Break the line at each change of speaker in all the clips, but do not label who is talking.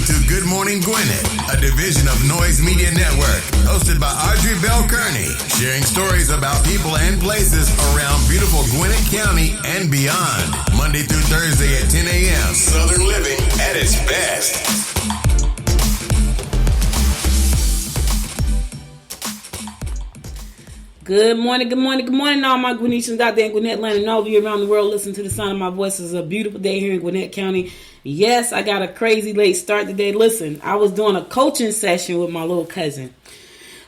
to Good Morning Gwinnett, a division of Noise Media Network, hosted by Audrey Bell Kearney, sharing stories about people and places around beautiful Gwinnett County and beyond. Monday through Thursday at 10 a.m. Southern living at its best.
Good morning, all my Gwinnetians out there in Gwinnett land and all of you around the world listening to the sound of my voice. It's a beautiful day here in Gwinnett County. Yes, I got a crazy late start today. Listen, I was doing a coaching session with my little cousin.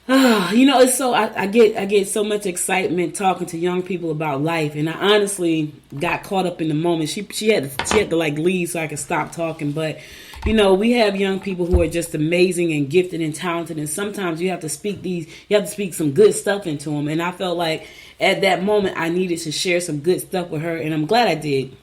It's so I get so much excitement talking to young people about life, and I honestly got caught up in the moment. She had to like leave so I could stop talking, but we have young people who are just amazing and gifted and talented, and sometimes you have to speak some good stuff into them. And I felt like at that moment I needed to share some good stuff with her, and I'm glad I did.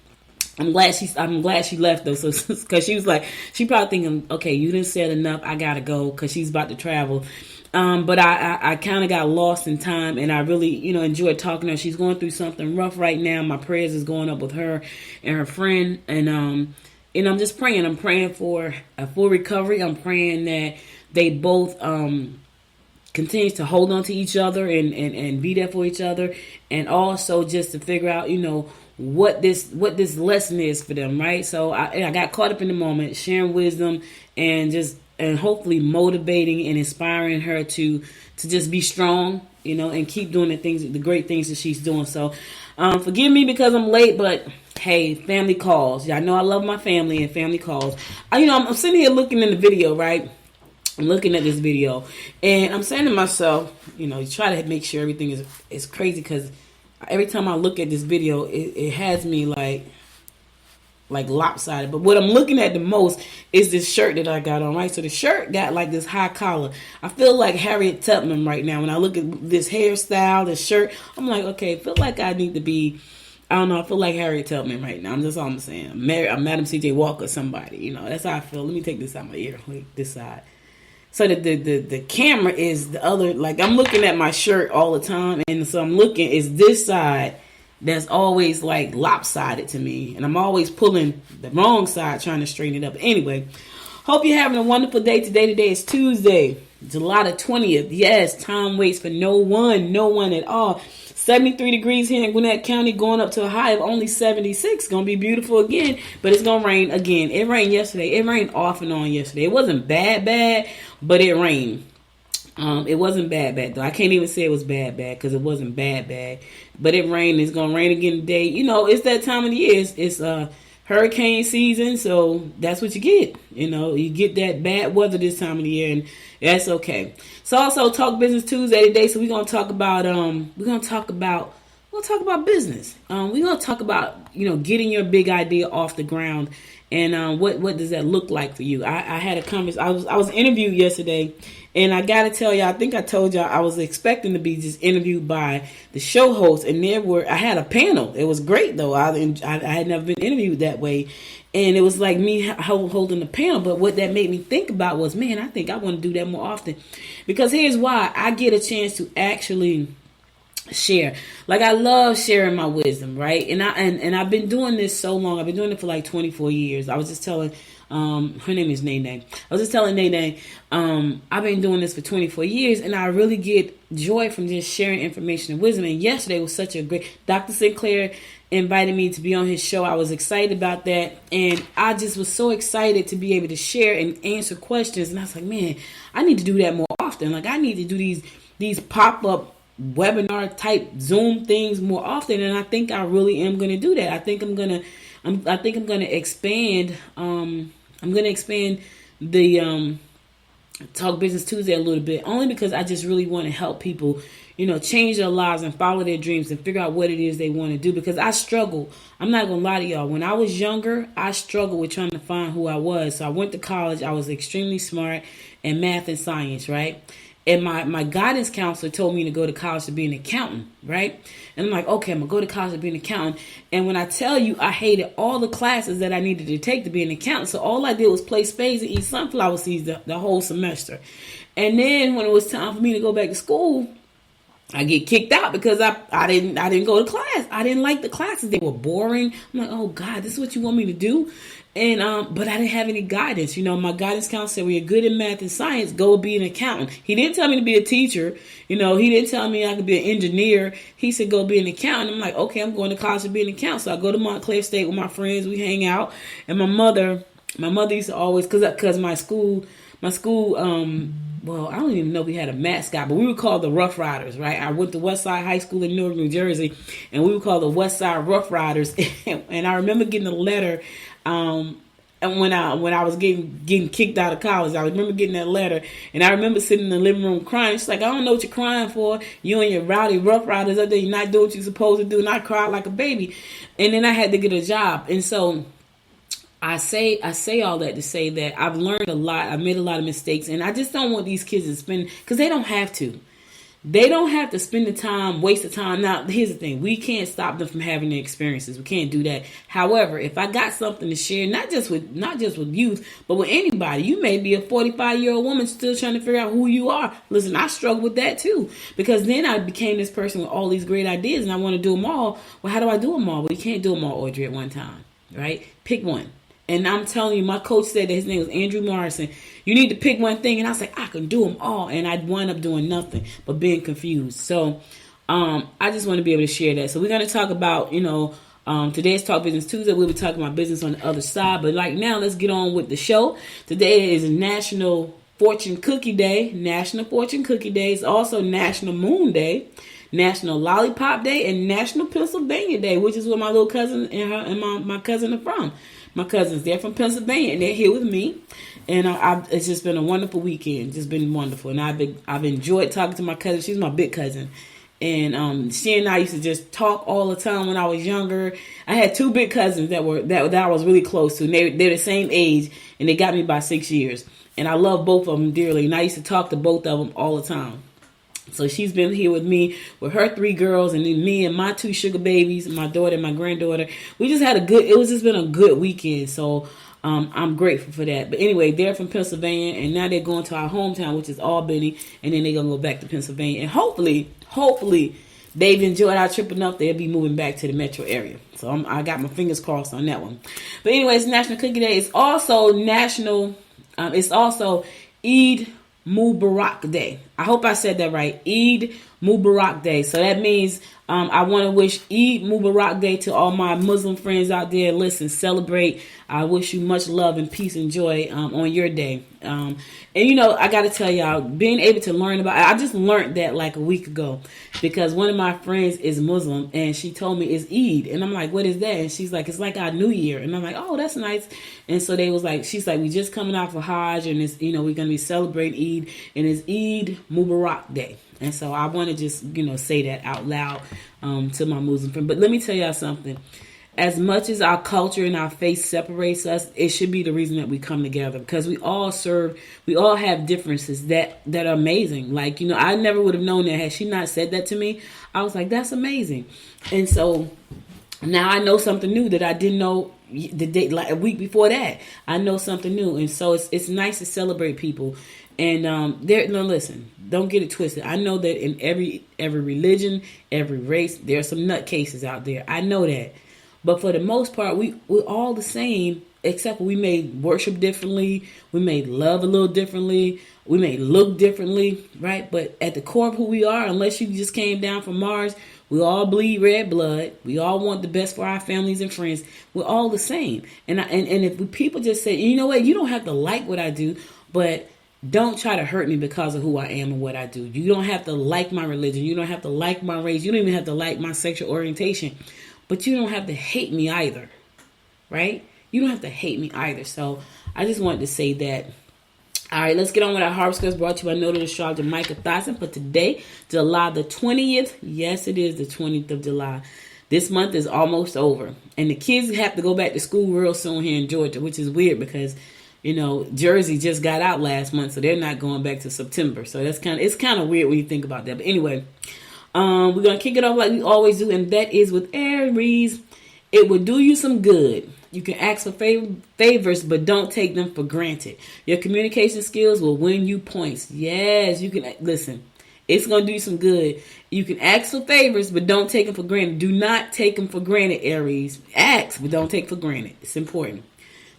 I'm glad she left though, so because she was like, she probably thinking, okay, you didn't say enough, I gotta go, because she's about to travel. But I kind of got lost in time, and I really, enjoyed talking to her. She's going through something rough right now. My prayers is going up with her and her friend, and I'm just praying. I'm praying for a full recovery. I'm praying that they both continue to hold on to each other and be there for each other, and also just to figure out, what this lesson is for them, right? So I got caught up in the moment, sharing wisdom and hopefully motivating and inspiring her to just be strong, and keep doing the great things that she's doing. So forgive me because I'm late, but hey, family calls. I know I love my family, and family calls. I'm sitting here looking in the video, right? I'm looking at this video, and I'm saying to myself, you try to make sure everything is crazy, because every time I look at this video, it has me like lopsided. But what I'm looking at the most is this shirt that I got on, right? So the shirt got like this high collar. I feel like Harriet Tubman right now. When I look at this hairstyle, this shirt, I'm like, okay, I feel like I need to be, I don't know, I feel like Harriet Tubman right now. That's all I'm saying. I'm Madam C.J. Walker, somebody, that's how I feel. Let me take this out of my ear, like this side. So the camera is the other, like I'm looking at my shirt all the time, and so I'm looking, is this side that's always like lopsided to me, and I'm always pulling the wrong side trying to straighten it up. Anyway, hope you're having a wonderful day today. Today is Tuesday, July the 20th. Yes, time waits for no one at all. 73 degrees here in Gwinnett County, going up to a high of only 76. Gonna be beautiful again, but it's gonna rain again. It rained yesterday. It rained off and on yesterday. It wasn't bad, but it rained. It wasn't bad though. I can't even say it was bad because it wasn't bad. But it rained. It's gonna rain again today. It's that time of the year. It's hurricane season, so that's what you get. You get that bad weather this time of the year, and that's okay. So also Talk Business Tuesday today. So we're gonna talk about business. We're gonna talk about getting your big idea off the ground, and what does that look like for you. I had a conversation. I was interviewed yesterday, and I gotta tell y'all, I think I told y'all I was expecting to be just interviewed by the show host, and I had a panel. It was great though. I had never been interviewed that way, and it was like me holding the panel. But what that made me think about was, man, I think I want to do that more often, because here's why: I get a chance to actually share. Like, I love sharing my wisdom, right? And I've been doing this so long. I've been doing it for like 24 years. I was just telling her name is Nene. I was just telling Nene, I've been doing this for 24 years, and I really get joy from just sharing information and wisdom. And yesterday was such a great, Dr. Sinclair invited me to be on his show. I was excited about that, and I just was so excited to be able to share and answer questions. And I was like, man, I need to do that more often. Like, I need to do these pop-up webinar type Zoom things more often, and I think I really am going to do that. I think I'm going to expand. I'm going to expand the Talk Business Tuesday a little bit, only because I just really want to help people, change their lives and follow their dreams and figure out what it is they want to do. Because I struggle. I'm not going to lie to y'all. When I was younger, I struggled with trying to find who I was. So I went to college. I was extremely smart in math and science, right? And my guidance counselor told me to go to college to be an accountant, right? And I'm like, okay, I'm going to go to college to be an accountant. And when I tell you, I hated all the classes that I needed to take to be an accountant. So all I did was play spades and eat sunflower seeds the whole semester. And then when it was time for me to go back to school, I get kicked out because I didn't go to class. I didn't like the classes. They were boring. I'm like, oh God, this is what you want me to do? And but I didn't have any guidance. My guidance counselor said, well, you're good in math and science, go be an accountant. He didn't tell me to be a teacher. He didn't tell me I could be an engineer. He said, go be an accountant. I'm like, okay, I'm going to college to be an accountant. So I go to Montclair State with my friends. We hang out. And my mother used to always, because my school, well, I don't even know if we had a mascot, but we would call the Rough Riders, right? I went to Westside High School in Newark, New Jersey, and we would call the Westside Rough Riders. And I remember getting a letter, and when I was getting kicked out of college, I remember getting that letter, and I remember sitting in the living room crying. She's like, I don't know what you're crying for. You and your rowdy Rough Riders up there, you're not doing what you're supposed to do. And I cried like a baby. And then I had to get a job. And so I say all that to say that I've learned a lot. I've made a lot of mistakes, and I just don't want these kids to spend, because they don't have to. They don't have to spend the time, waste the time. Now, here's the thing. We can't stop them from having their experiences. We can't do that. However, if I got something to share, not just with youth, but with anybody, you may be a 45-year-old woman still trying to figure out who you are. Listen, I struggled with that too, because then I became this person with all these great ideas, and I want to do them all. Well, how do I do them all? Well, you can't do them all, Audrey, at one time, right? Pick one. And I'm telling you, my coach said that his name was Andrew Morrison. You need to pick one thing. And I was like, I can do them all. And I'd wind up doing nothing but being confused. So I just want to be able to share that. So we're going to talk about, today's Talk Business Tuesday. We'll be talking about business on the other side. But like now, let's get on with the show. Today is National Fortune Cookie Day. National Fortune Cookie Day. It's also National Moon Day, National Lollipop Day, and National Pennsylvania Day, which is where my little cousin and my cousin are from. My cousins, they're from Pennsylvania, and they're here with me. And it's just been a wonderful weekend. Just been wonderful. And I've enjoyed talking to my cousin. She's my big cousin. And she and I used to just talk all the time when I was younger. I had two big cousins that I was really close to. And they're the same age, and they got me by 6 years. And I love both of them dearly. And I used to talk to both of them all the time. So she's been here with me, with her 3 girls, and then me and my 2 sugar babies, my daughter and my granddaughter. We just had it's just been a good weekend. So I'm grateful for that. But anyway, they're from Pennsylvania, and now they're going to our hometown, which is Albany, and then they're going to go back to Pennsylvania. And hopefully they've enjoyed our trip enough, they'll be moving back to the metro area. So I got my fingers crossed on that one. But anyway, it's National Cookie Day. It's also Eid Mubarak Day. I hope I said that right. Eid Mubarak Day. So that means I want to wish Eid Mubarak Day to all my Muslim friends out there. Listen, celebrate. I wish you much love and peace and joy on your day. And I got to tell y'all, being able to learn about, I just learned that like a week ago, because one of my friends is Muslim, and she told me it's Eid, and I'm like, what is that? And she's like, it's like our New Year, and I'm like, oh, that's nice. And so she's like, we just coming out for Hajj, and it's, we're going to be celebrating Eid, and it's Eid Mubarak Day. And so I want to just, say that out loud to my Muslim friend. But let me tell y'all something. As much as our culture and our faith separates us, it should be the reason that we come together, because we all have differences that are amazing. Like, I never would have known that had she not said that to me. I was like, that's amazing. And so now I know something new that I didn't know the day, like a week before that. I know something new. And so it's nice to celebrate people. And listen, don't get it twisted. I know that in every religion, every race, there are some nutcases out there. I know that. But for the most part, we're all the same, except we may worship differently. We may love a little differently. We may look differently, right? But at the core of who we are, unless you just came down from Mars, we all bleed red blood. We all want the best for our families and friends. We're all the same. And if people just say, you know what, you don't have to like what I do, but don't try to hurt me because of who I am and what I do. You don't have to like my religion. You don't have to like my race. You don't even have to like my sexual orientation. But you don't have to hate me either, right? You don't have to hate me either. So I just wanted to say that. All right, let's get on with our horoscopes brought to you by noted astrologer Micah Thotson for today, July the 20th. Yes, it is the 20th of July. This month is almost over. And the kids have to go back to school real soon here in Georgia, which is weird because, Jersey just got out last month, so they're not going back to September. So it's kind of weird when you think about that. But anyway, we're going to kick it off like we always do, and that is with Aries. It will do you some good. You can ask for favors, but don't take them for granted. Your communication skills will win you points. Yes, you can. Listen, It's going to do you some good. You can ask for favors, but don't take them for granted. Do not take them for granted, Aries. Ask, but don't take for granted. It's important.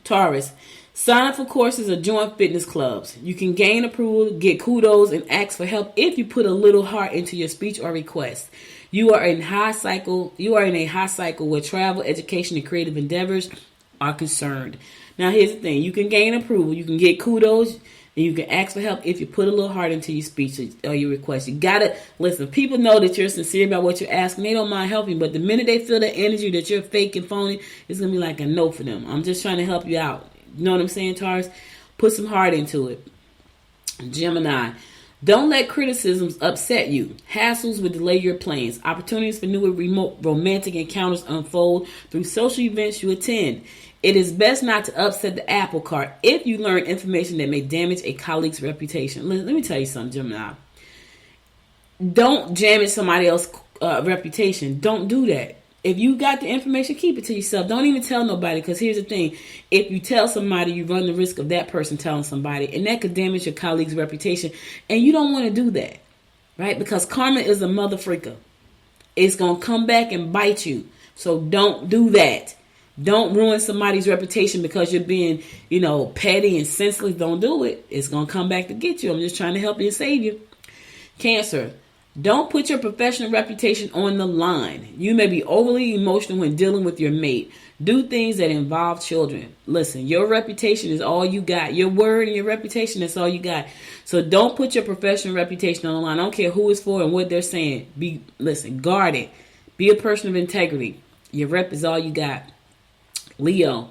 Taurus, sign up for courses or join fitness clubs. You can gain approval, get kudos, and ask for help if you put a little heart into your speech or request. You are in a high cycle where travel, education, and creative endeavors are concerned. Now, here's the thing. You can gain approval. You can get kudos. And you can ask for help if you put a little heart into your speech or your request. You got to listen. People know that you're sincere about what you're asking. They don't mind helping. But the minute they feel that energy that you're fake and phony, it's going to be like a no for them. I'm just trying to help you out. You know what I'm saying, Taurus? Put some heart into it. Gemini, don't let criticisms upset you. Hassles will delay your plans. Opportunities for new and remote romantic encounters unfold through social events you attend. It is best not to upset the apple cart if you learn information that may damage a colleague's reputation. Let me tell you something, Gemini. Don't damage somebody else's reputation. Don't do that. If you got the information, keep it to yourself. Don't even tell nobody, because here's the thing. If you tell somebody, you run the risk of that person telling somebody, and that could damage your colleague's reputation, and you don't want to do that, right? Because karma is a mother freaker. It's going to come back and bite you. So don't do that. Don't ruin somebody's reputation because you're being, petty and senseless. Don't do it. It's going to come back to get you. I'm just trying to help you and save you. Cancer, don't put your professional reputation on the line. You may be overly emotional when dealing with your mate. Do things that involve children. Listen, your reputation is all you got. Your word and your reputation, that's all you got. So don't put your professional reputation on the line. I don't care who it's for and what they're saying. Guard it. Be a person of integrity. Your rep is all you got. Leo,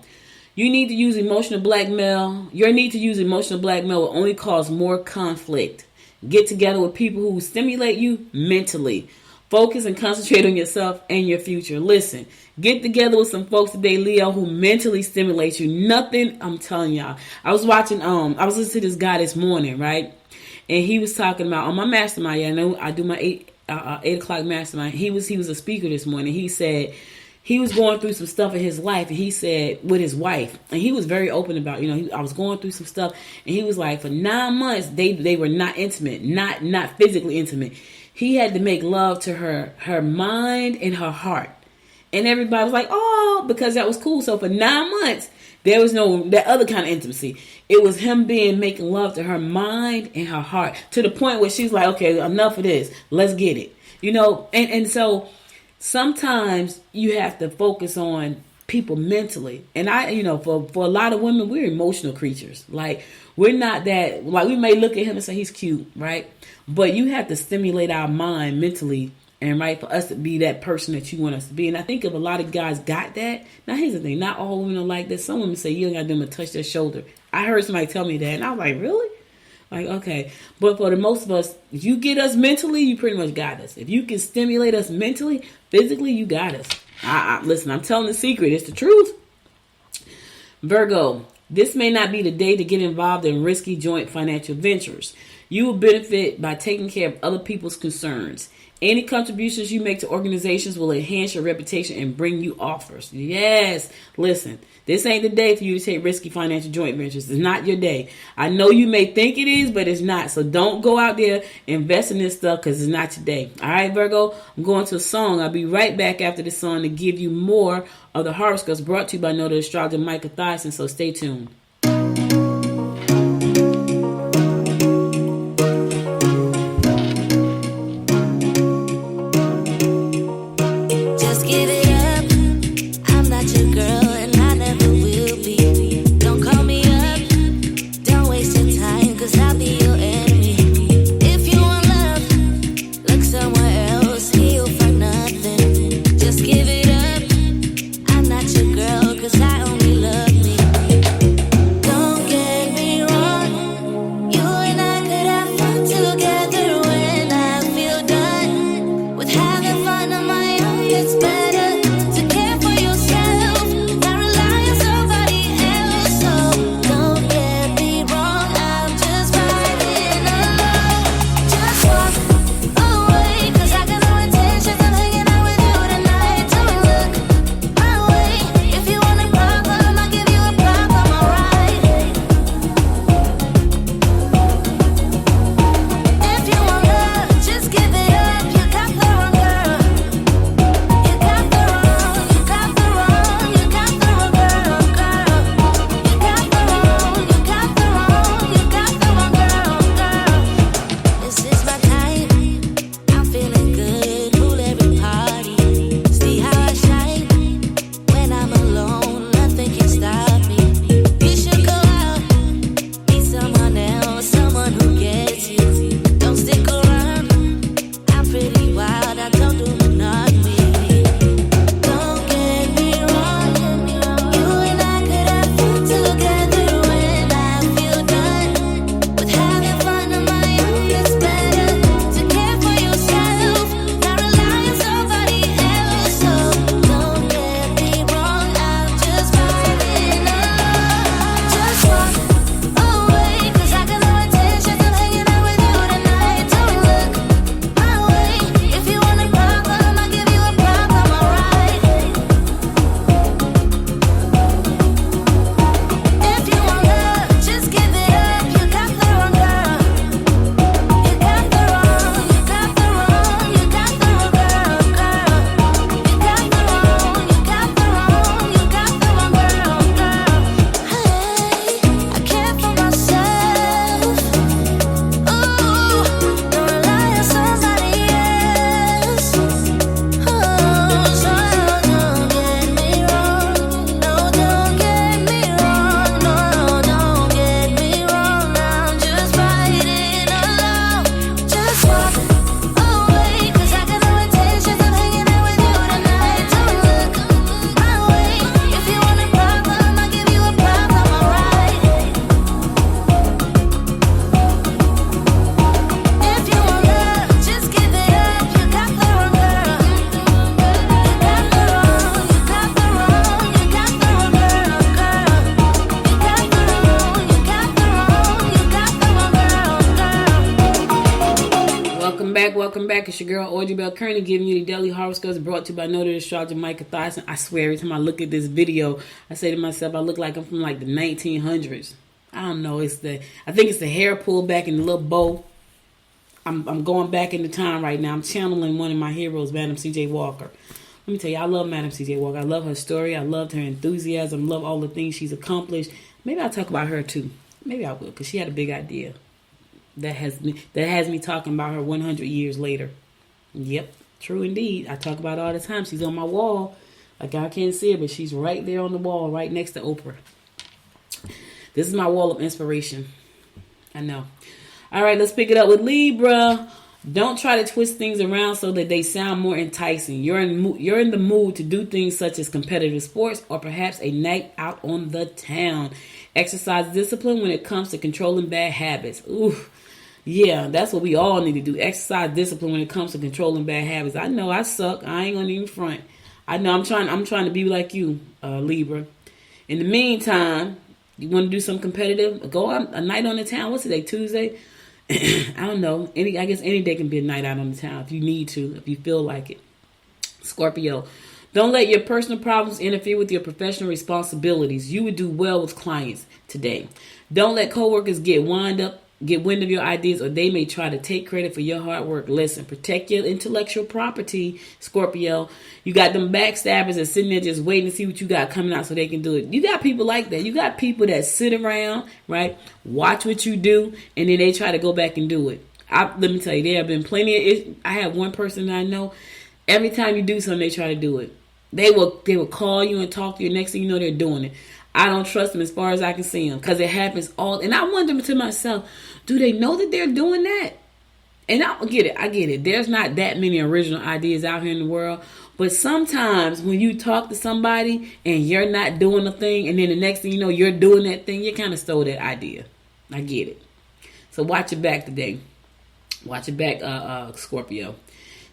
your need to use emotional blackmail will only cause more conflict. Get together with people who stimulate you mentally. Focus and concentrate on yourself and your future. Listen, get together with some folks today, Leo, who mentally stimulate you. Nothing, I'm telling y'all. I was listening to this guy this morning, right? And he was talking about on my mastermind. Yeah, I know I do my 8 o'clock mastermind. He was a speaker this morning. He said he was going through some stuff in his life, and he said with his wife, and he was very open about, I was going through some stuff, and he was like, for 9 months, they were not intimate, not physically intimate. He had to make love to her mind and her heart. And everybody was like, oh, because that was cool. So for 9 months, there was no, that other kind of intimacy. It was him making love to her mind and her heart, to the point where she's like, okay, enough of this. Let's get it. And so sometimes you have to focus on people mentally. And for a lot of women, we're emotional creatures. Like, we're not that, like, we may look at him and say he's cute, right? But you have to stimulate our mind mentally, and right, for us to be that person that you want us to be. And I think if a lot of guys got that, now here's the thing, not all women are like that. Some women say you don't got them to touch their shoulder. I heard somebody tell me that, and I was like, really? Like, okay. But for the most of us, if you get us mentally, you pretty much got us. If you can stimulate us mentally, physically, you got us. Listen, I'm telling the secret. It's the truth. Virgo, this may not be the day to get involved in risky joint financial ventures. You will benefit by taking care of other people's concerns. Any contributions you make to organizations will enhance your reputation and bring you offers. Yes. Listen, this ain't the day for you to take risky financial joint ventures. It's not your day. I know you may think it is, but it's not. So don't go out there and invest in this stuff, because it's not your day. All right, Virgo, I'm going to a song. I'll be right back after this song to give you more of the horoscopes brought to you by Noted Astrologer Micah Thyssen. So stay tuned.
Girl, 'cause I only love me.
welcome back. It's your girl, Audrey Bell Kearney, giving you the daily horoscopes brought to you by noted astrologer Micah Thyssen. I swear, every time I look at this video, I say to myself, I look like I'm from like the 1900s. I don't know. I think it's the hair pulled back in the little bow. I'm going back in the time right now. I'm channeling one of my heroes, Madam C.J. Walker. Let me tell you, I love Madam C.J. Walker. I love her story. I loved her enthusiasm. Love all the things she's accomplished. Maybe I'll talk about her too. Maybe I will, because she had a big idea. That has me talking about her 100 years later. Yep, true indeed. I talk about her all the time. She's on my wall. Like I can't see her, but she's right there on the wall, right next to Oprah. This is my wall of inspiration. I know. All right, let's pick it up with Libra. Don't try to twist things around so that they sound more enticing. You're in the mood to do things such as competitive sports or perhaps a night out on the town. Exercise discipline when it comes to controlling bad habits. Ooh. Yeah, that's what we all need to do. Exercise discipline when it comes to controlling bad habits. I know I suck. I ain't gonna even front. I know I'm trying to be like you, Libra. In the meantime, you want to do something competitive? Go on a night on the town. What's today? Tuesday? I don't know. I guess any day can be a night out on the town if you need to, if you feel like it. Scorpio. Don't let your personal problems interfere with your professional responsibilities. You would do well with clients today. Don't let coworkers get wind of your ideas, or they may try to take credit for your hard work. Listen, protect your intellectual property, Scorpio. You got them backstabbers that sitting there just waiting to see what you got coming out so they can do it. You got people like that. You got people that sit around, right, watch what you do, and then they try to go back and do it. Let me tell you, there have been plenty of I have one person that I know, every time you do something, they try to do it. They will call you and talk to you. Next thing you know, they're doing it. I don't trust them as far as I can see them, because it happens all. And I wonder to myself, do they know that they're doing that? And I get it. There's not that many original ideas out here in the world. But sometimes when you talk to somebody and you're not doing a thing, and then the next thing you know, you're doing that thing, you kind of stole that idea. I get it. So watch your back today. Watch your back, Scorpio.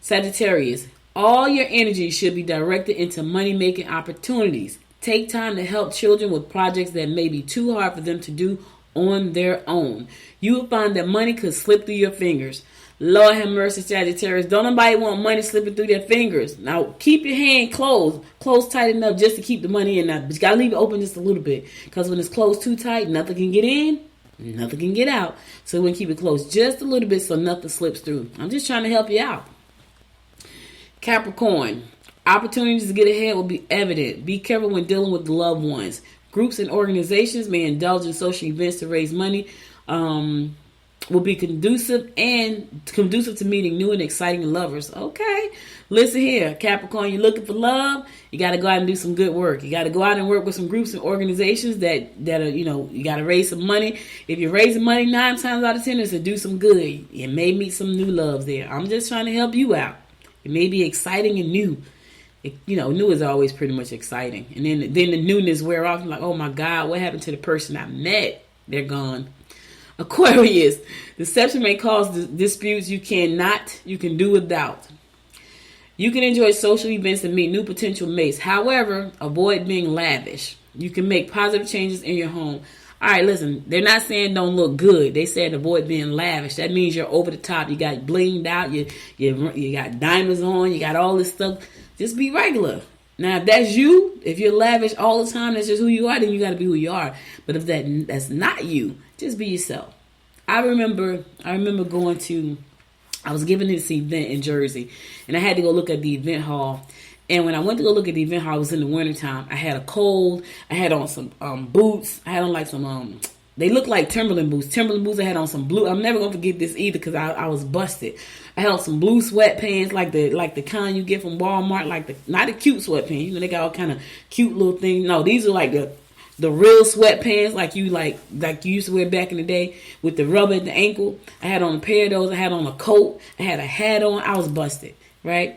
Sagittarius. All your energy should be directed into money-making opportunities. Take time to help children with projects that may be too hard for them to do on their own. You will find that money could slip through your fingers. Lord have mercy, Sagittarius. Don't nobody want money slipping through their fingers. Now, keep your hand closed tight enough just to keep the money in. Now, but you got to leave it open just a little bit, because when it's closed too tight, nothing can get in, nothing can get out. So we want to keep it closed just a little bit so nothing slips through. I'm just trying to help you out. Capricorn. Opportunities to get ahead will be evident. Be careful when dealing with loved ones. Groups and organizations may indulge in social events to raise money. Will be conducive to meeting new and exciting lovers. Okay, listen here, Capricorn. You're looking for love. You got to go out and do some good work. You got to go out and work with some groups and organizations that are, you got to raise some money. If you're raising money 9 times out of 10, is to do some good. You may meet some new loves there. I'm just trying to help you out. It may be exciting and new. New is always pretty much exciting. And then the newness wear off. I'm like, oh my God, what happened to the person I met? They're gone. Aquarius. Deception may cause disputes you can do without. You can enjoy social events and meet new potential mates. However, avoid being lavish. You can make positive changes in your home. All right, listen, they're not saying don't look good. They said avoid being lavish. That means you're over the top. You got blinged out. You got diamonds on. You got all this stuff. Just be regular. Now, if that's you, if you're lavish all the time, that's just who you are, then you got to be who you are. But if that's not you, just be yourself. I remember I was given this event in Jersey, and I had to go look at the event hall. And when I went to go look at the event hall, it was in the wintertime. I had a cold. I had on some boots. I had on like some they looked like Timberland boots. I had on some blue. I'm never gonna forget this either, because I was busted. I had on some blue sweatpants, like the kind you get from Walmart, not the cute sweatpants. They got all kind of cute little things. No, these are like the real sweatpants, like you used to wear back in the day, with the rubber at the ankle. I had on a pair of those. I had on a coat. I had a hat on. I was busted, right?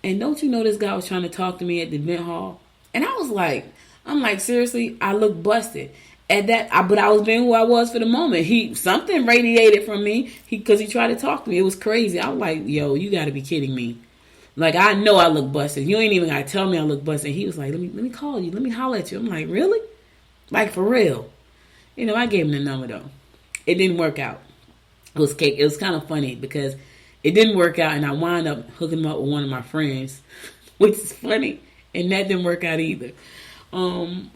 And don't you know, this guy was trying to talk to me at the event hall, and I'm like, seriously, I look busted. But I was being who I was for the moment. Something radiated from me because he tried to talk to me. It was crazy. I was like, yo, you got to be kidding me. Like, I know I look busted. You ain't even got to tell me I look busted. He was like, let me call you. Let me holler at you. I'm like, really? Like, for real? I gave him the number, though. It didn't work out. It was cake. It was kind of funny because It didn't work out, and I wound up hooking him up with one of my friends, which is funny, and that didn't work out either. I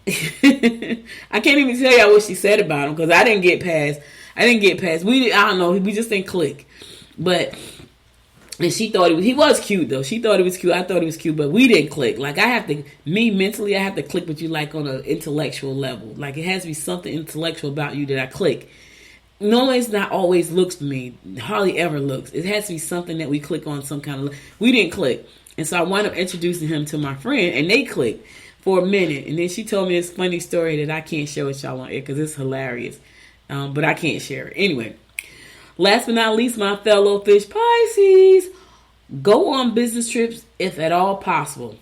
can't even tell y'all what she said about him because I didn't get past. I don't know. We just didn't click, but. And she thought he was cute though. She thought he was cute. I thought he was cute, but we didn't click. Like mentally, I have to click with you like on an intellectual level. Like it has to be something intellectual about you that I click. Normally, it's not always looks for me. Hardly ever looks. It has to be something that we click on some kind of. We didn't click, and so I wound up introducing him to my friend, and they clicked for a minute, and then she told me this funny story that I can't share with y'all on air because it's hilarious, but I can't share it anyway. Last but not least, my fellow fish Pisces, go on business trips if at all possible.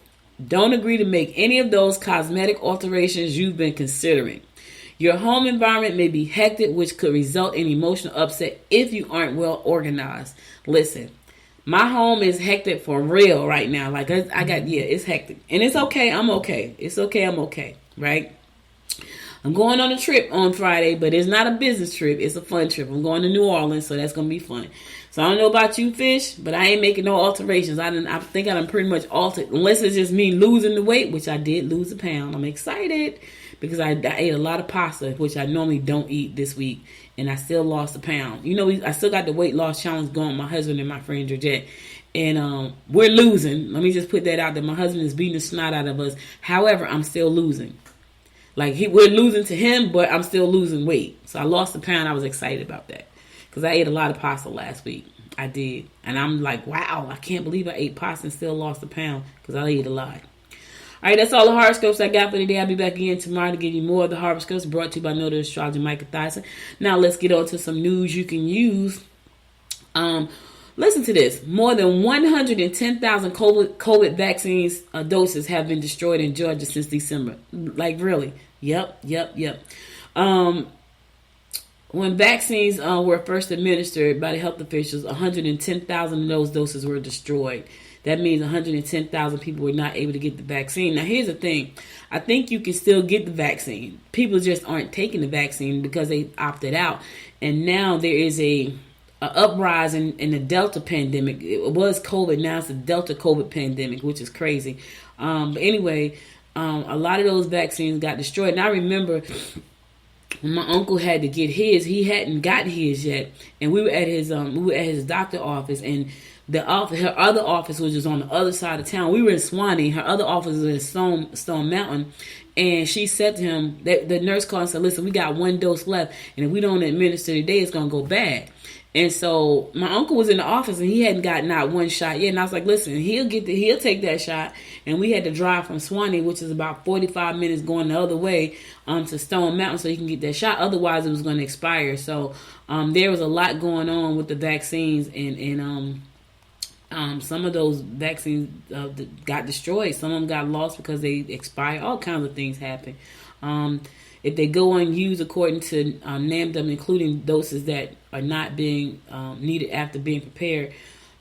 Don't agree to make any of those cosmetic alterations you've been considering. Your home environment may be hectic, which could result in emotional upset if you aren't well organized. Listen, my home is hectic for real right now. Like it's hectic. And it's okay. I'm okay. It's okay. I'm okay. Right? I'm going on a trip on Friday, but it's not a business trip. It's a fun trip. I'm going to New Orleans, so that's going to be fun. So I don't know about you, fish, but I ain't making no alterations. I think I done pretty much altered, unless it's just me losing the weight, which I did lose a pound. I'm excited because I ate a lot of pasta, which I normally don't eat this week, and I still lost a pound. You know, I still got the weight loss challenge going, my husband and my friend Georgette. And we're losing. Let me just put that out there. My husband is beating the snot out of us. However, I'm still losing. Like, we're losing to him, but I'm still losing weight. So I lost a pound. I was excited about that. Because I ate a lot of pasta last week. I did. And I'm like, wow, I can't believe I ate pasta and still lost a pound. Because I ate a lot. All right, that's all the horoscopes I got for today. I'll be back again tomorrow to give you more of the horoscopes brought to you by Noted Astrologer Micah Thyssen. Now let's get on to some news you can use. Listen to this. More than 110,000 COVID vaccines doses have been destroyed in Georgia since December. Like, really? Yep. When vaccines were first administered by the health officials, 110,000 of those doses were destroyed. That means 110,000 people were not able to get the vaccine. Now, here's the thing. I think you can still get the vaccine. People just aren't taking the vaccine because they opted out. And now there is a uprising in the Delta pandemic. It was COVID, now it's the Delta COVID pandemic, which is crazy. But anyway, a lot of those vaccines got destroyed. And I remember when my uncle had to get his, he hadn't got his yet, and we were at his doctor office, and her other office was just on the other side of town. We were in Swanee. Her other office was in Stone Mountain. And she said to him, the nurse called and said, listen, we got one dose left, and if we don't administer today, it's going to go bad. And so my uncle was in the office and he hadn't gotten out one shot yet. And I was like, listen, he'll take that shot. And we had to drive from Swanee, which is about 45 minutes going the other way, to Stone Mountain so he can get that shot. Otherwise, it was going to expire. So there was a lot going on with the vaccines, and some of those vaccines got destroyed. Some of them got lost because they expired. All kinds of things happen. If they go unused according to NAMDM, including doses that are not being needed after being prepared,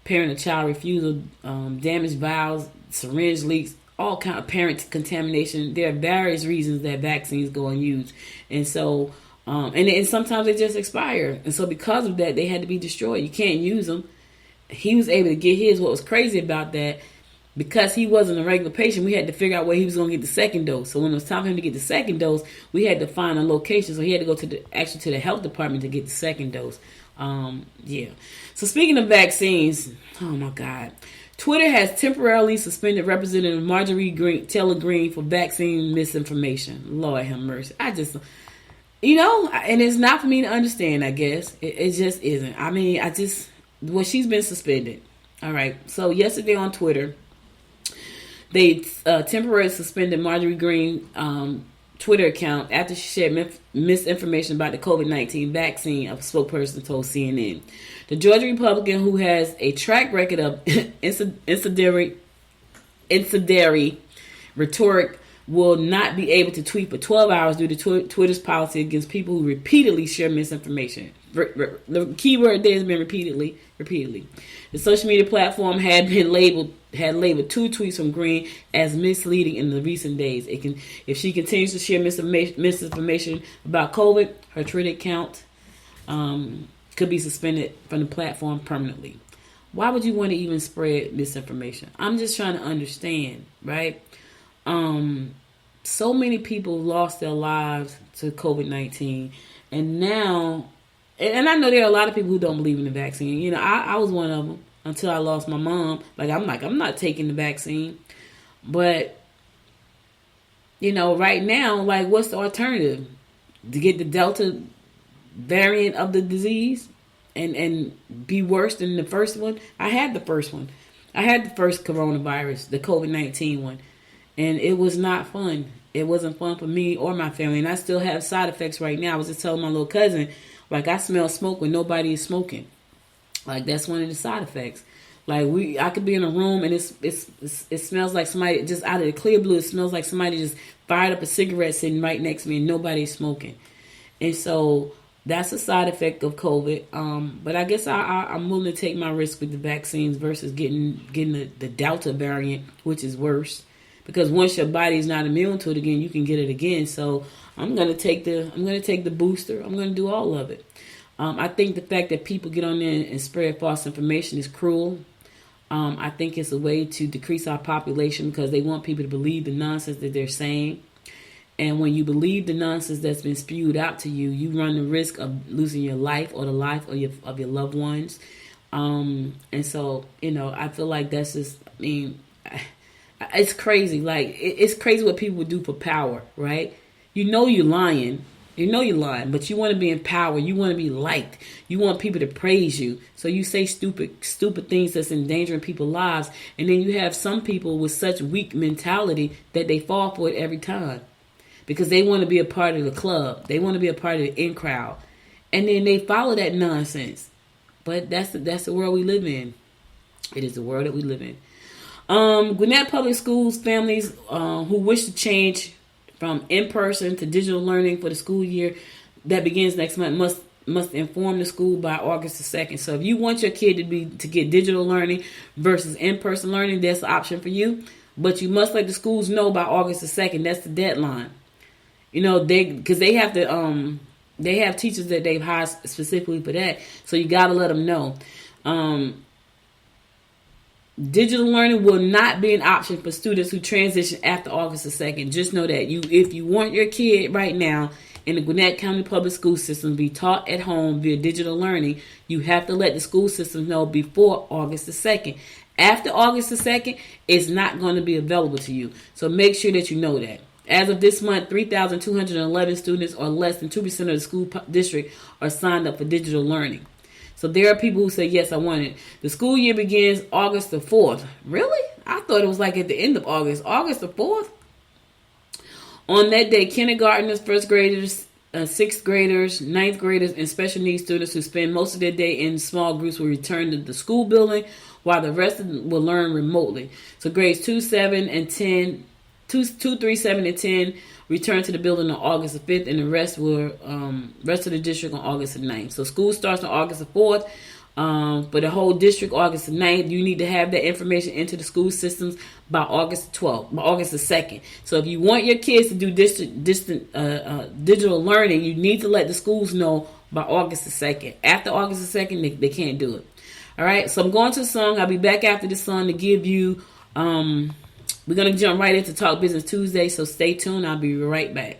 parent or child refusal, damaged vials, syringe leaks, all kind of parent contamination. There are various reasons that vaccines go unused. And so, and sometimes they just expire. And so because of that, they had to be destroyed. You can't use them. He was able to get his. What was crazy about that, because he wasn't a regular patient, we had to figure out where he was going to get the second dose. So when it was time for him to get the second dose, we had to find a location. So he had to go to the health department to get the second dose. So speaking of vaccines, oh my God. Twitter has temporarily suspended Representative Marjorie Taylor Greene for vaccine misinformation. Lord have mercy. And it's not for me to understand, I guess. It just isn't. I mean, she's been suspended. All right. So yesterday on Twitter, they temporarily suspended Marjorie Greene Twitter account after she shared misinformation about the COVID-19 vaccine, a spokesperson told CNN. The Georgia Republican, who has a track record of incendiary rhetoric, will not be able to tweet for 12 hours due to Twitter's policy against people who repeatedly share misinformation. The key word there has been repeatedly. The social media platform had labeled 2 tweets from Greene as misleading in the recent days. If she continues to share misinformation about COVID, her Twitter account could be suspended from the platform permanently. Why would you want to even spread misinformation? I'm just trying to understand, right? So many people lost their lives to COVID-19, and now, and I know there are a lot of people who don't believe in the vaccine. You know, I was one of them until I lost my mom. I'm not taking the vaccine, but you know, right now, like, what's the alternative? To get the Delta variant of the disease and be worse than the first one? I had the first one. I had the first coronavirus, the COVID-19 one, and it was not fun. It wasn't fun for me or my family, and I still have side effects right now. I was just telling my little cousin, like, I smell smoke when nobody is smoking. Like, that's one of the side effects. Like, I could be in a room and it smells like somebody just out of the clear blue. It smells like somebody just fired up a cigarette sitting right next to me and nobody's smoking. And so that's a side effect of COVID. But I guess I'm willing to take my risk with the vaccines versus getting the Delta variant, which is worse. Because once your body is not immune to it again, you can get it again. So I'm gonna take the booster. I'm gonna do all of it. I think the fact that people get on there and spread false information is cruel. I think it's a way to decrease our population because they want people to believe the nonsense that they're saying. And when you believe the nonsense that's been spewed out to you, you run the risk of losing your life or the life of your loved ones. And so, you know, I feel like that's just, I mean, it's crazy. Like, it's crazy what people would do for power, right? You know you're lying. You know you're lying, but you want to be in power. You want to be liked. You want people to praise you. So you say stupid things that's endangering people's lives. And then you have some people with such weak mentality that they fall for it every time because they want to be a part of the club. They want to be a part of the in crowd. And then they follow that nonsense. But that's the world we live in. It is the world that we live in. Gwinnett Public Schools families who wish to change from in-person to digital learning for the school year that begins next month must inform the school by August the 2nd. So if you want your kid to get digital learning versus in-person learning, that's an option for you. But you must let the schools know by August the 2nd. That's the deadline. You know, because they have to they have teachers that they've hired specifically for that. So you got to let them know. Digital learning will not be an option for students who transition after August the 2nd. Just know that if you want your kid right now in the Gwinnett County Public School System to be taught at home via digital learning, you have to let the school system know before August the 2nd. After August the 2nd, it's not going to be available to you. So make sure that you know that. As of this month, 3,211 students, or less than 2% of the school district, are signed up for digital learning. So there are people who say, yes, I want it. The school year begins August the 4th. Really? I thought it was like at the end of August. August the 4th? On that day, kindergartners, first graders, sixth graders, ninth graders, and special needs students who spend most of their day in small groups will return to the school building, while the rest of them will learn remotely. So grades 2, 7, and 10, 2, 3, 7, and 10 return to the building on August the 5th, and the rest of the district on August the 9th. So school starts on August the 4th. For the whole district, August the 9th, you need to have that information into the school systems by August the 12th, by August the 2nd. So if you want your kids to do distant digital learning, you need to let the schools know by August the 2nd. After August the 2nd, they can't do it. All right, so I'm going to the song. I'll be back after the song to give you... we're going to jump right into Talk Business Tuesday, so stay tuned. I'll be right back.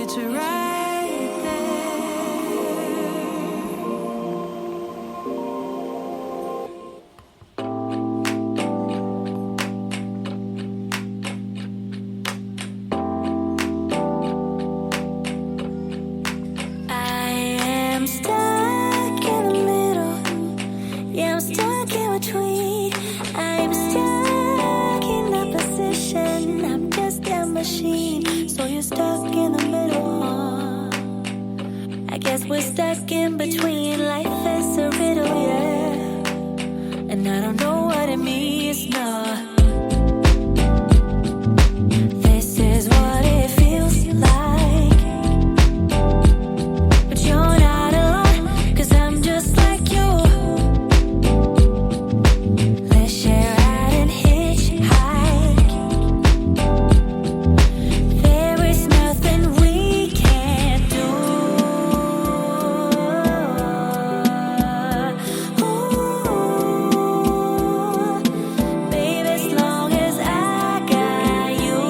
it's right there. I am stuck in the middle. Yeah, I'm stuck in between. I'm stuck in that position. I'm just a machine. So you're stuck in the middle, huh? I guess we're stuck in between. Life is a riddle, yeah. And I don't know what it means, no. This is what it feels like. But you're not alone, 'cause I'm just like you. Let's share out and hitchhike. There is nothing we can't do. Ooh, baby, as long as I got you.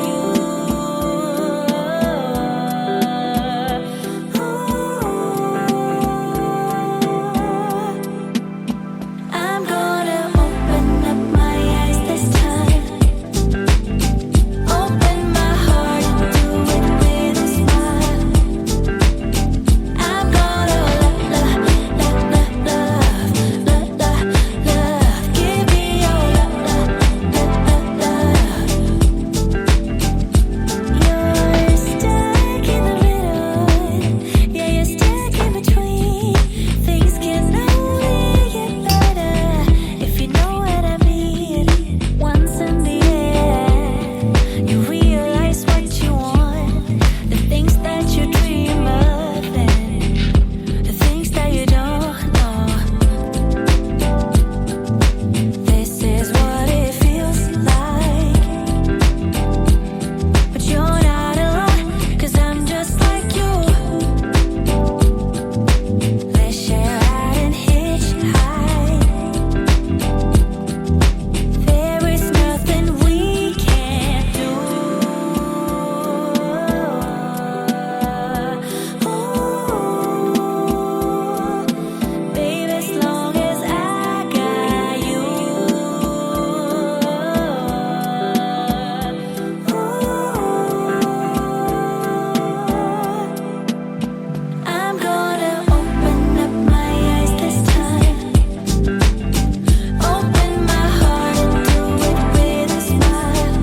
I'm gonna open up my eyes this time. Open my heart and do it with a smile. I'm gonna love, give me your love. You're stuck in the middle. Yeah, you're stuck in between. Things can only get better if you know what I mean. Once in the air, you realize what you want, the things that you dream of, and the things that you don't know. This is what it feels like. But you're not alone, 'cause I'm just like you. Let's share out and hitchhike. There is nothing we can't do. Ooh, baby, as long as I got you. I'm gonna open up my eyes this time. Open my heart and do it with a smile.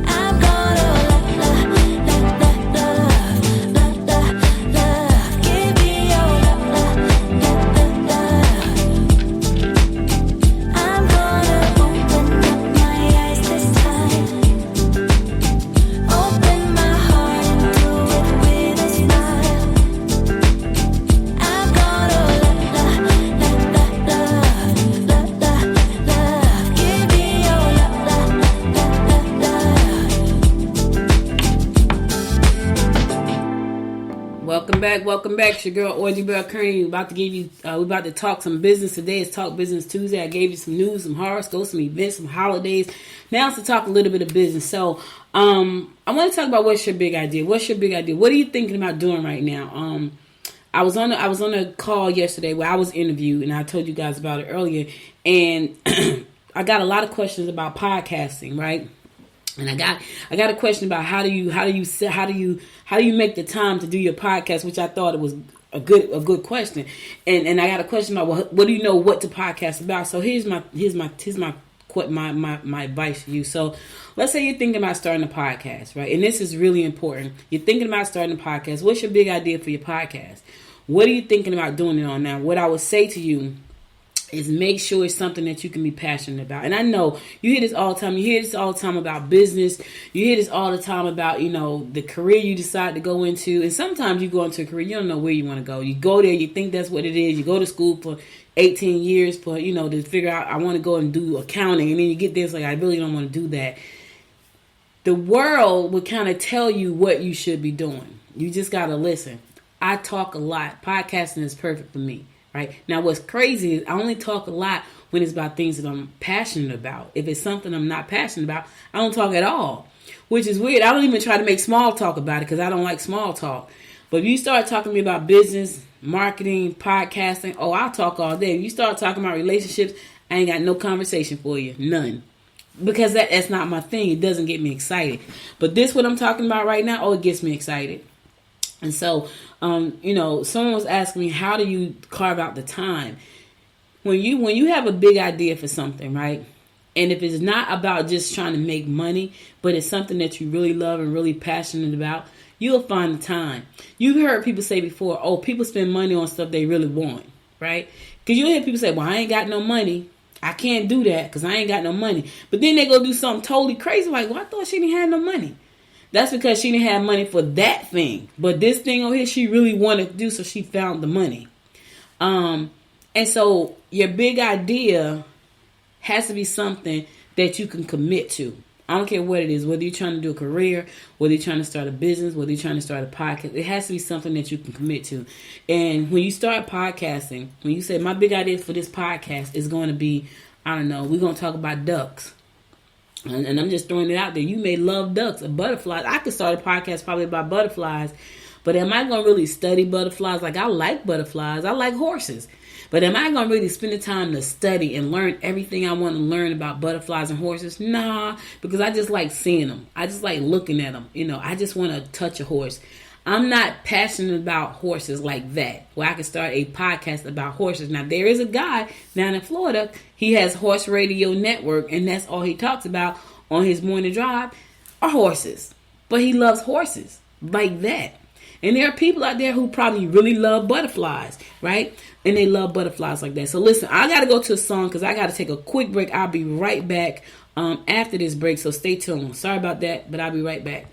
I'm gonna love, give me your love. I'm gonna open up my eyes this time. Open my heart and do it with a smile. I'm gonna love, give me your love.
Welcome back. It's your girl Audrey Bell Kearney. We're about to talk some business today. It's Talk Business Tuesday. I gave you some news, some horoscopes, some events, some holidays. Now it's to talk a little bit of business. So, I want to talk about what's your big idea. What's your big idea? What are you thinking about doing right now? I was on a call yesterday where I was interviewed, and I told you guys about it earlier. And I got a lot of questions about podcasting, right? And I got a question about how do you make the time to do your podcast, which I thought it was a good question. And I got a question about what do you know what to podcast about? So here's my advice for you. So let's say you're thinking about starting a podcast, right? And this is really important. You're thinking about starting a podcast. What's your big idea for your podcast? What are you thinking about doing it on now? What I would say to you is make sure it's something that you can be passionate about. And I know you hear this all the time. You hear this all the time about business. You hear this all the time about, the career you decide to go into. And sometimes you go into a career, you don't know where you want to go. You go there, you think that's what it is. You go to school for 18 years for, to figure out, I want to go and do accounting. And then you get there, it's like, I really don't want to do that. The world will kind of tell you what you should be doing. You just got to listen. I talk a lot. Podcasting is perfect for me. Right? Now, what's crazy is I only talk a lot when it's about things that I'm passionate about. If it's something I'm not passionate about, I don't talk at all. which is weird. I don't even try to make small talk about it because I don't like small talk. But if you start talking to me about business, marketing, podcasting, oh, I'll talk all day. If you start talking about relationships, I ain't got no conversation for you. None. Because that's not my thing. It doesn't get me excited. But this, what I'm talking about right now, oh, it gets me excited. And so, someone was asking me, how do you carve out the time? When you have a big idea for something, right? And if it's not about just trying to make money, but it's something that you really love and really passionate about, you'll find the time. You've heard people say before, oh, people spend money on stuff they really want, right? Because you'll hear people say, well, I ain't got no money. I can't do that because I ain't got no money. But then they go do something totally crazy. Like, well, I thought she didn't have no money. That's because she didn't have money for that thing. But this thing over here, she really wanted to do, so she found the money. And so your big idea has to be something that you can commit to. I don't care what it is, whether you're trying to do a career, whether you're trying to start a business, whether you're trying to start a podcast. It has to be something that you can commit to. And when you start podcasting, when you say, my big idea for this podcast is going to be, I don't know, we're going to talk about ducks. And I'm just throwing it out there. You may love ducks or butterflies. I could start a podcast probably about butterflies. But am I going to really study butterflies? Like, I like butterflies. I like horses. But am I going to really spend the time to study and learn everything I want to learn about butterflies and horses? Nah, because I just like seeing them. I just like looking at them. I just want to touch a horse. I'm not passionate about horses like that, where I can start a podcast about horses. Now, there is a guy down in Florida. He has Horse Radio Network, and that's all he talks about on his morning drive are horses. But he loves horses like that. And there are people out there who probably really love butterflies, right? And they love butterflies like that. So listen, I got to go to a song because I got to take a quick break. I'll be right back after this break, so stay tuned. Sorry about that, but I'll be right back.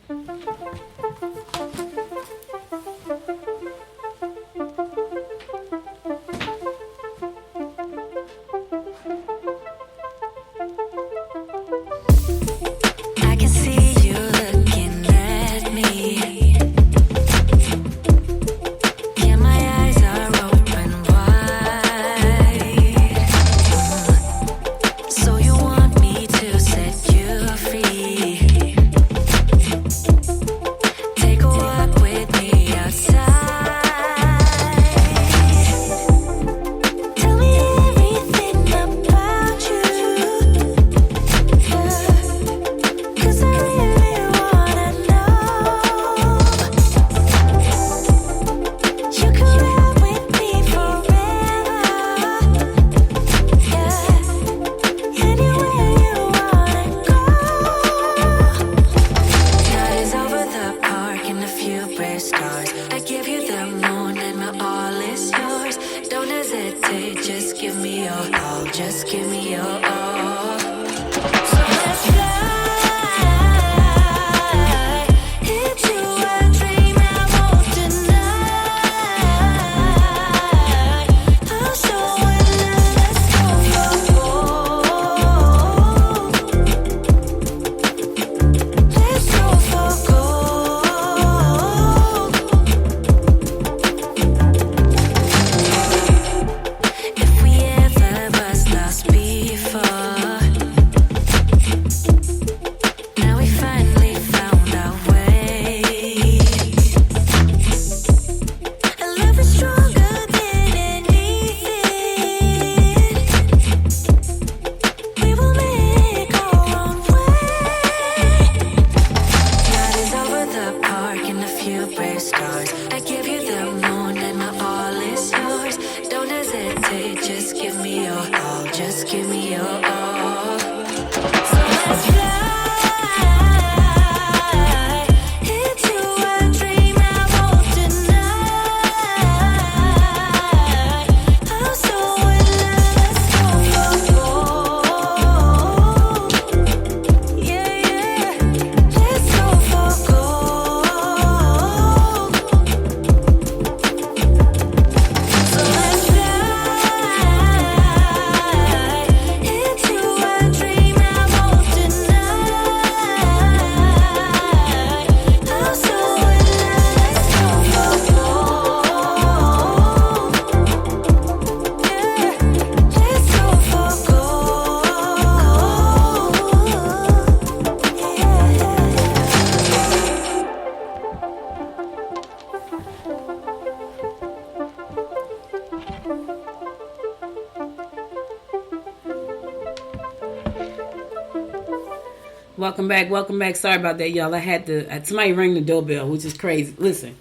Welcome back. Sorry about that, y'all. I had to, somebody rang the doorbell, which is crazy. Listen,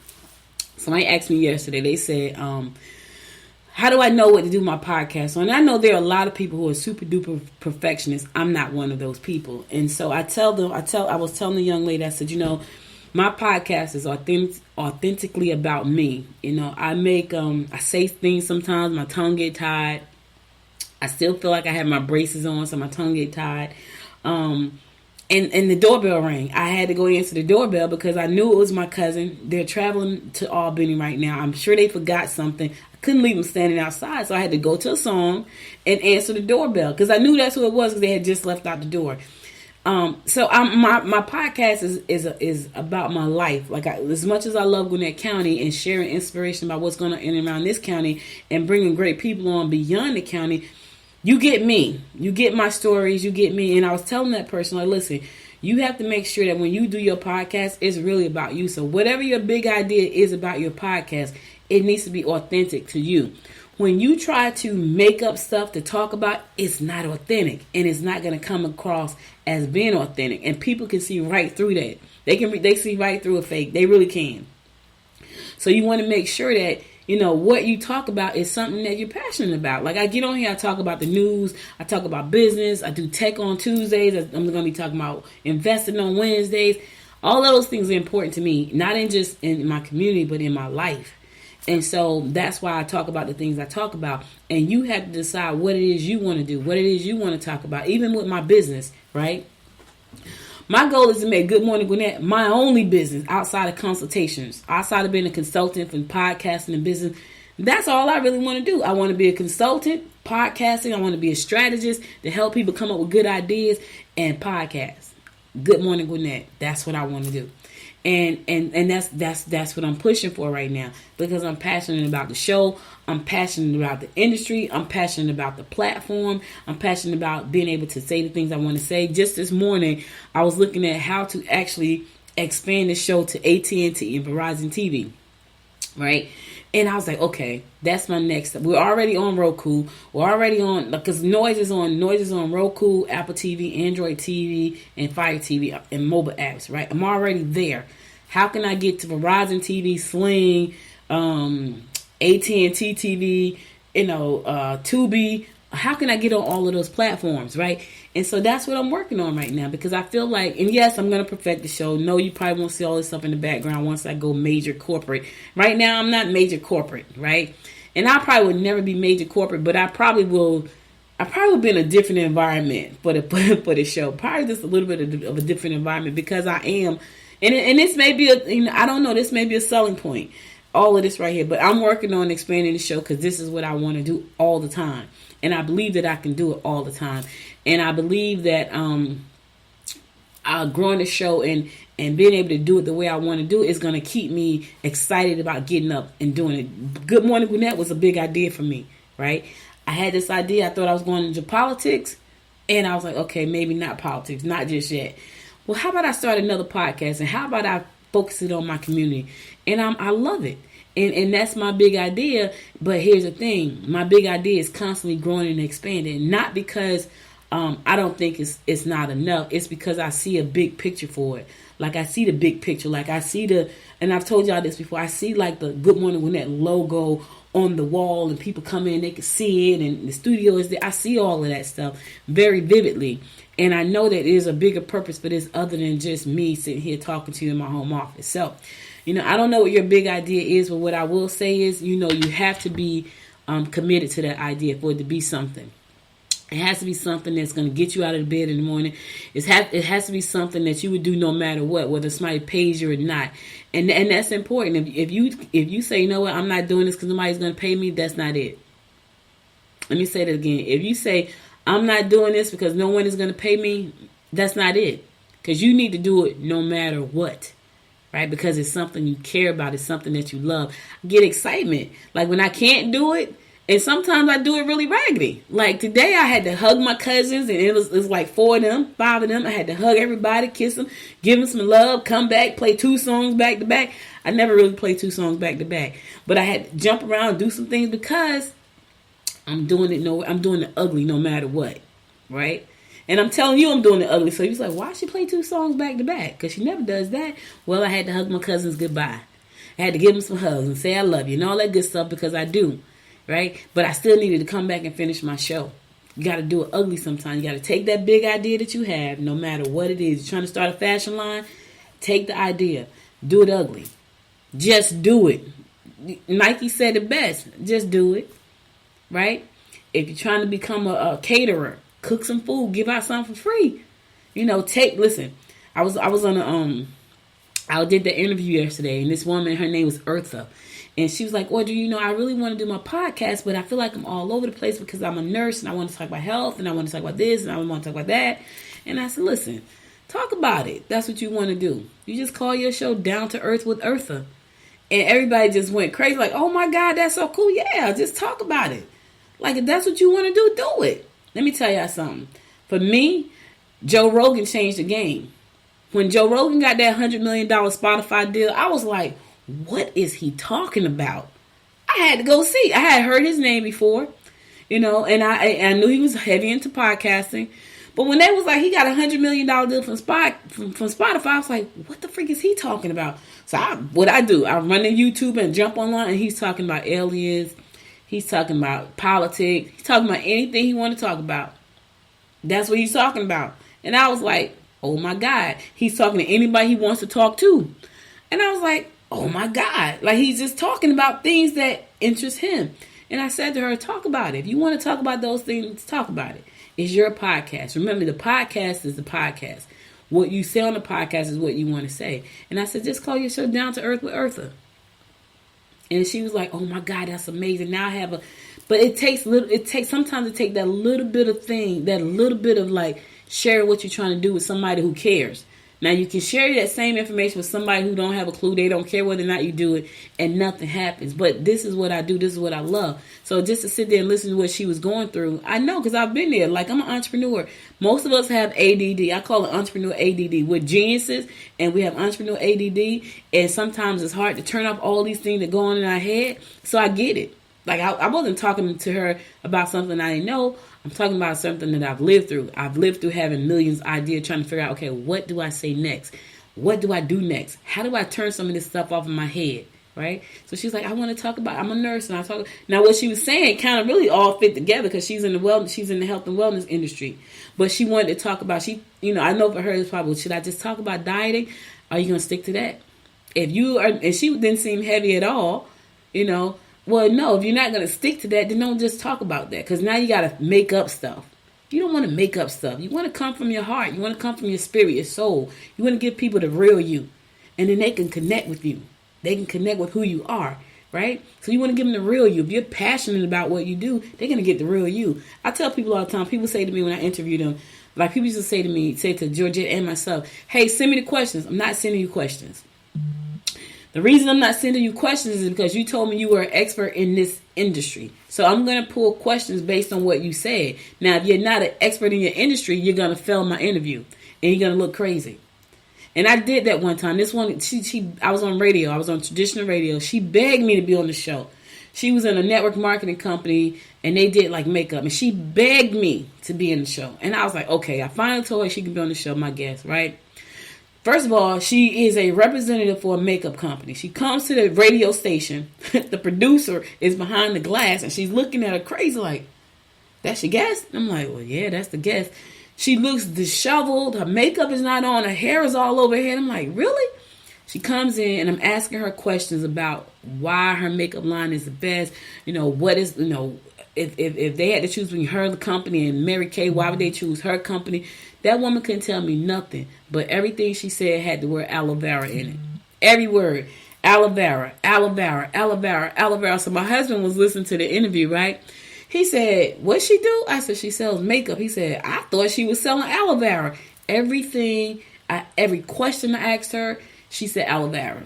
somebody asked me yesterday, they said, how do I know what to do my podcast? So, and I know there are a lot of people who are super duper perfectionists. I'm not one of those people. And so I was telling the young lady, I said, my podcast is authentically about me. I say things sometimes, my tongue get tied. I still feel like I have my braces on, so my tongue get tied. And the doorbell rang. I had to go answer the doorbell because I knew it was my cousin. They're traveling to Albany right now. I'm sure they forgot something. I couldn't leave them standing outside, so I had to go to a song and answer the doorbell because I knew that's who it was because they had just left out the door. So my podcast is about my life. Like as much as I love Gwinnett County and sharing inspiration about what's going on in and around this county and bringing great people on beyond the county. You get me. You get my stories. You get me. And I was telling that person, like, listen, you have to make sure that when you do your podcast, it's really about you. So whatever your big idea is about your podcast, it needs to be authentic to you. When you try to make up stuff to talk about, it's not authentic. And it's not going to come across as being authentic. And people can see right through that. They see right through a fake. They really can. So you want to make sure that what you talk about is something that you're passionate about. Like I get on here, I talk about the news, I talk about business, I do tech on Tuesdays, I'm going to be talking about investing on Wednesdays. All of those things are important to me, not in just in my community, but in my life. And so that's why I talk about the things I talk about. And you have to decide what it is you want to do, what it is you want to talk about, even with my business, right? My goal is to make Good Morning Gwinnett my only business outside of consultations, outside of being a consultant for podcasting and business. That's all I really want to do. I want to be a consultant, podcasting. I want to be a strategist to help people come up with good ideas and podcasts. Good Morning Gwinnett. That's what I want to do. And that's what I'm pushing for right now because I'm passionate about the show. I'm passionate about the industry. I'm passionate about the platform. I'm passionate about being able to say the things I want to say. Just this morning, I was looking at how to actually expand the show to AT&T and Verizon TV, right? And I was like, okay, that's my next step. We're already on Roku. We're already on, because Noise is on Roku, Apple TV, Android TV, and Fire TV, and mobile apps, right? I'm already there. How can I get to Verizon TV, Sling, AT&T TV, Tubi? How can I get on all of those platforms, right? And so that's what I'm working on right now because I feel like, and yes, I'm going to perfect the show. No, you probably won't see all this stuff in the background once I go major corporate. Right now, I'm not major corporate, right? And I probably would never be major corporate, but I probably will be in a different environment for the show. Probably just a little bit of a different environment because I am, and this may be I don't know, this may be a selling point. All of this right here, but I'm working on expanding the show because this is what I want to do all the time. And I believe that I can do it all the time. And I believe that growing the show and being able to do it the way I want to do it is going to keep me excited about getting up and doing it. Good Morning Gwinnett was a big idea for me, right? I had this idea. I thought I was going into politics. And I was like, okay, maybe not politics, not just yet. Well, how about I start another podcast? And how about I focus it on my community? And I love it. And that's my big idea. But here's the thing. My big idea is constantly growing and expanding. Not because I don't think it's not enough. It's because I see a big picture for it. Like I see the big picture. Like I see and I've told y'all this before, I see like the Good Morning Gwinnett logo on the wall and people come in, they can see it and the studio is there. I see all of that stuff very vividly. And I know that there's a bigger purpose for this other than just me sitting here talking to you in my home office. So, I don't know what your big idea is, but what I will say is, you have to be committed to that idea for it to be something. It has to be something that's going to get you out of the bed in the morning. It has to be something that you would do no matter what, whether somebody pays you or not. And that's important. If you say, you know what, I'm not doing this because nobody's going to pay me, that's not it. Let me say that again. If you say, I'm not doing this because no one is going to pay me, that's not it. Because you need to do it no matter what. Right? Because it's something you care about. It's something that you love. I get excitement. Like when I can't do it, and sometimes I do it really raggedy. Like today I had to hug my cousins, and it was like 5 of them. I had to hug everybody, kiss them, give them some love, come back, play 2 songs back to back. I never really played 2 songs back to back. But I had to jump around and do some things because I'm doing it ugly no matter what. Right? And I'm telling you I'm doing it ugly. So he was like, why she play 2 songs back to back? Because she never does that. Well, I had to hug my cousins goodbye. I had to give them some hugs and say I love you and all that good stuff because I do. Right? But I still needed to come back and finish my show. You got to do it ugly sometimes. You got to take that big idea that you have, no matter what it is. You're trying to start a fashion line, take the idea. Do it ugly. Just do it. Nike said it best. Just do it. Right? If you're trying to become a caterer, cook some food, give out something for free. Listen. I was on I did the interview yesterday, and this woman, her name was Eartha, and she was like, Audrey, I really want to do my podcast, but I feel like I'm all over the place because I'm a nurse, and I want to talk about health, and I want to talk about this, and I want to talk about that. And I said, listen, talk about it. That's what you want to do. You just call your show Down to Earth with Eartha. And everybody just went crazy, like, oh my God, that's so cool. Yeah, just talk about it. Like, if that's what you want to do it. Let me tell y'all something. For me, Joe Rogan changed the game. When Joe Rogan got that $100 million Spotify deal, I was like, what is he talking about? I had to go see. I had heard his name before, and I knew he was heavy into podcasting. But when they was like, he got $100 million deal from Spotify, I was like, what the freak is he talking about? So what I do, I run to YouTube and jump online, and he's talking about aliens. He's talking about politics. He's talking about anything he want to talk about. That's what he's talking about. And I was like, oh my God. He's talking to anybody he wants to talk to. And I was like, oh my God. Like, he's just talking about things that interest him. And I said to her, talk about it. If you want to talk about those things, talk about it. It's your podcast. Remember, the podcast is the podcast. What you say on the podcast is what you want to say. And I said, just call your show Down to Earth with Eartha. And she was like, oh my God, that's amazing. Now I have but sometimes it takes that little bit of thing, that little bit of like sharing what you're trying to do with somebody who cares. Now you can share that same information with somebody who don't have a clue. They don't care whether or not you do it, and nothing happens. But this is what I do. This is what I love. So just to sit there and listen to what she was going through, I know because I've been there. Like, I'm an entrepreneur. Most of us have ADD. I call it entrepreneur ADD. We're geniuses, and we have entrepreneur ADD. And sometimes it's hard to turn off all these things that go on in our head. So I get it. Like, I wasn't talking to her about something I didn't know. I'm talking about something that I've lived through. I've lived through having millions of ideas, trying to figure out, okay, what do I say next? What do I do next? How do I turn some of this stuff off in my head, right? So she's like, I want to talk about, I'm a nurse, and I talk. Now, what she was saying kind of really all fit together because she's in the health and wellness industry. But she wanted to talk about, I know for her it's probably, should I just talk about dieting? Are you going to stick to that? If you are, and she didn't seem heavy at all, well, no, if you're not going to stick to that, then don't just talk about that. Because now you got to make up stuff. You don't want to make up stuff. You want to come from your heart. You want to come from your spirit, your soul. You want to give people the real you. And then they can connect with you. They can connect with who you are, right? So you want to give them the real you. If you're passionate about what you do, they're going to get the real you. I tell people all the time, people say to me when I interview them, like people used to say to Georgette and myself, hey, send me the questions. I'm not sending you questions. The reason I'm not sending you questions is because you told me you were an expert in this industry. So I'm going to pull questions based on what you said. Now, if you're not an expert in your industry, you're going to fail my interview. And you're going to look crazy. And I did that one time. This one, I was on radio. I was on traditional radio. She begged me to be on the show. She was in a network marketing company, and they did like makeup. And she begged me to be in the show. And I was like, okay. I finally told her she could be on the show, my guest, right? First of all, she is a representative for a makeup company. She comes to the radio station. The producer is behind the glass, and she's looking at her crazy like, that's your guest? I'm like, well, yeah, that's the guest. She looks disheveled. Her makeup is not on. Her hair is all over her head. I'm like, really? She comes in, and I'm asking her questions about why her makeup line is the best. What is, if they had to choose between her company and Mary Kay, why would they choose her company? That woman couldn't tell me nothing, but everything she said had the word aloe vera in it. Every word. Aloe vera, aloe vera, aloe vera, aloe vera. So my husband was listening to the interview, right? He said, what she do? I said, she sells makeup. He said, I thought she was selling aloe vera. Every question I asked her, she said aloe vera.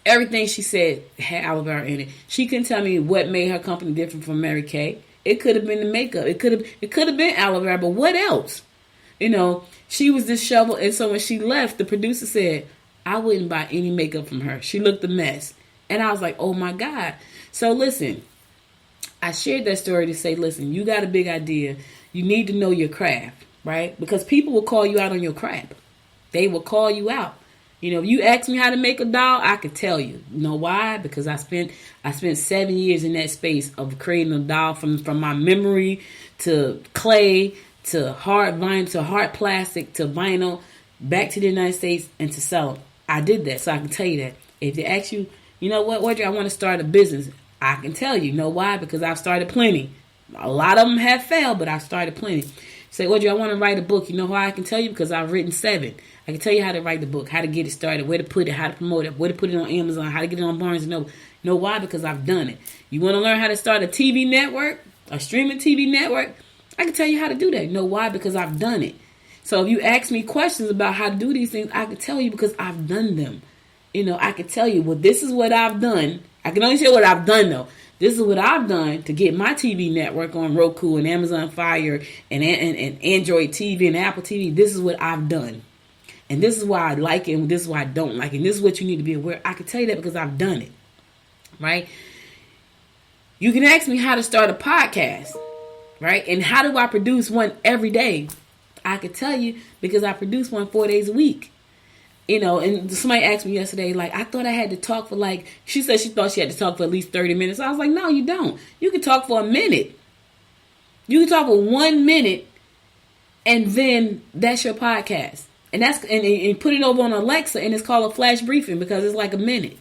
Everything she said had aloe vera in it. She couldn't tell me what made her company different from Mary Kay. It could have been the makeup. It could have been aloe vera, but what else? She was disheveled. And so when she left, the producer said, I wouldn't buy any makeup from her. She looked a mess. And I was like, oh my God. So listen, I shared that story to say, listen, you got a big idea. You need to know your craft. right? Because people will call you out on your crap. They will call you out. You know, if you ask me how to make a doll, I could tell you. You know why? Because I spent 7 years in that space of creating a doll from my memory to clay to hard vinyl to hard plastic to vinyl back to the United States and to sell them. I did that, so I can tell you that. If they ask you, you know what, Audrey, I want to start a business, I can tell you. You know why? Because I've started plenty. A lot of them have failed, but I've started plenty. Say, Audrey, I want to write a book. You know why I can tell you? Because I've written 7. I can tell you how to write the book, how to get it started, where to put it, how to promote it, where to put it on Amazon, how to get it on Barnes & Noble. You know why? Because I've done it. You want to learn how to start a TV network, a streaming TV network? I can tell you how to do that. You know why? Because I've done it. So if you ask me questions about how to do these things, I can tell you because I've done them. You know, I can tell you, well, this is what I've done. I can only say what I've done, though. This is what I've done to get my TV network on Roku and Amazon Fire and Android TV and Apple TV. This is what I've done. And this is why I like it and this is why I don't like it. And this is what you need to be aware. I can tell you that because I've done it. Right? You can ask me how to start a podcast. Right? And how do I produce one every day? I could tell you because I produce one 4 days a week. You know, and somebody asked me yesterday, like, I thought I had to talk for she said she thought she had to talk for at least 30 minutes. I was like, no, you don't. You can talk for a minute. You can talk for 1 minute and then that's your podcast. And and put it over on Alexa and it's called a flash briefing because it's like a minute.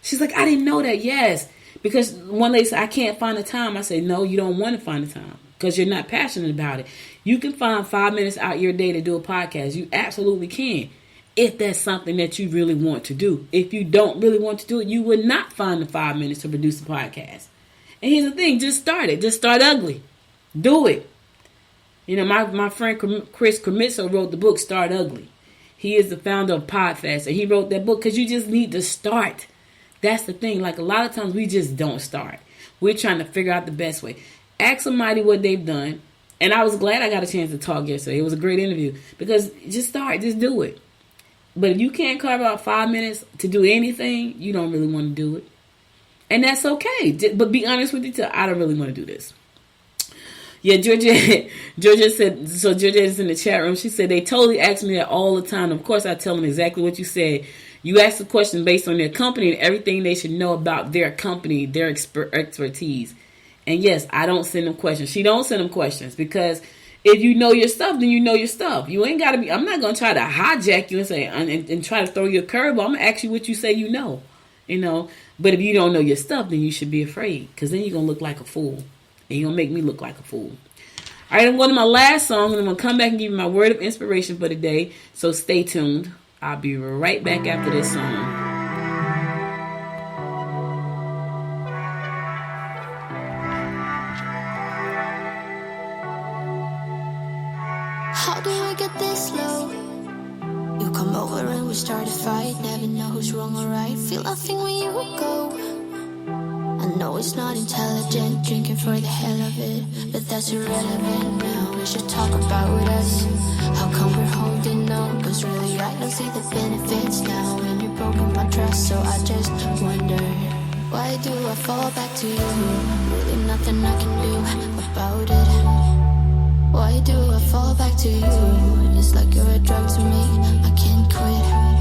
She's like, I didn't know that. Yes. Because one lady said, I can't find the time. I said, no, you don't want to find the time because you're not passionate about it. You can find 5 minutes out your day to do a podcast. You absolutely can. If that's something that you really want to do. If you don't really want to do it, you would not find the 5 minutes to produce a podcast. And here's the thing, just start it. Just start ugly. Do it. You know, my friend Chris Cremizzo wrote the book Start Ugly. He is the founder of Podfest. And he wrote that book because you just need to start. That's the thing. Like a lot of times we just don't start. We're trying to figure out the best way. Ask somebody what they've done. And I was glad I got a chance to talk yesterday. It was a great interview. Because just start. Just do it. But if you can't carve out 5 minutes to do anything, you don't really want to do it. And that's okay. But be honest with you, too. I don't really want to do this. Yeah, Georgia said, so Georgia is in the chat room. She said, they totally ask me that all the time. Of course, I tell them exactly what you said. You ask the question based on their company and everything they should know about their company, their expertise. And yes, I don't send them questions. She don't send them questions because if you know your stuff, then you know your stuff. You ain't got to be, I'm not going to try to hijack you and say, and try to throw you a curveball. I'm going to ask you what you say you know. But if you don't know your stuff, then you should be afraid because then you're going to look like a fool. And you're going to make me look like a fool. All right, I'm going to my last song, and I'm going to come back and give you my word of inspiration for the day. So stay tuned. I'll be right back after this song.
How do I get this low? You come over and we start a fight. Never know who's wrong or right. Feel nothing when you go. I know it's not intelligent, drinking for the hell of it, but that's irrelevant now. We should talk about us. How come we're holding on? Cause really I don't see the benefits now. And you're broken my trust, so I just wonder, why do I fall back to you? Really nothing I can do about it. Why do I fall back to you? It's like you're a drug to me, I can't quit.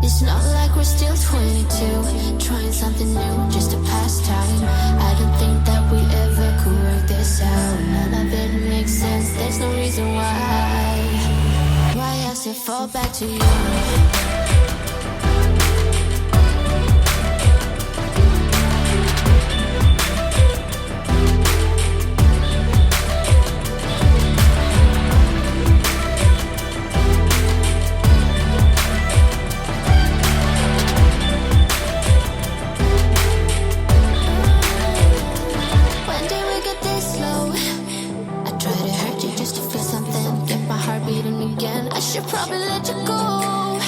It's not like we're still 22, trying something new, just to pass time. I don't think that we ever could work this out. None of it makes sense, there's no reason why I still fall back to you. Should probably let you go.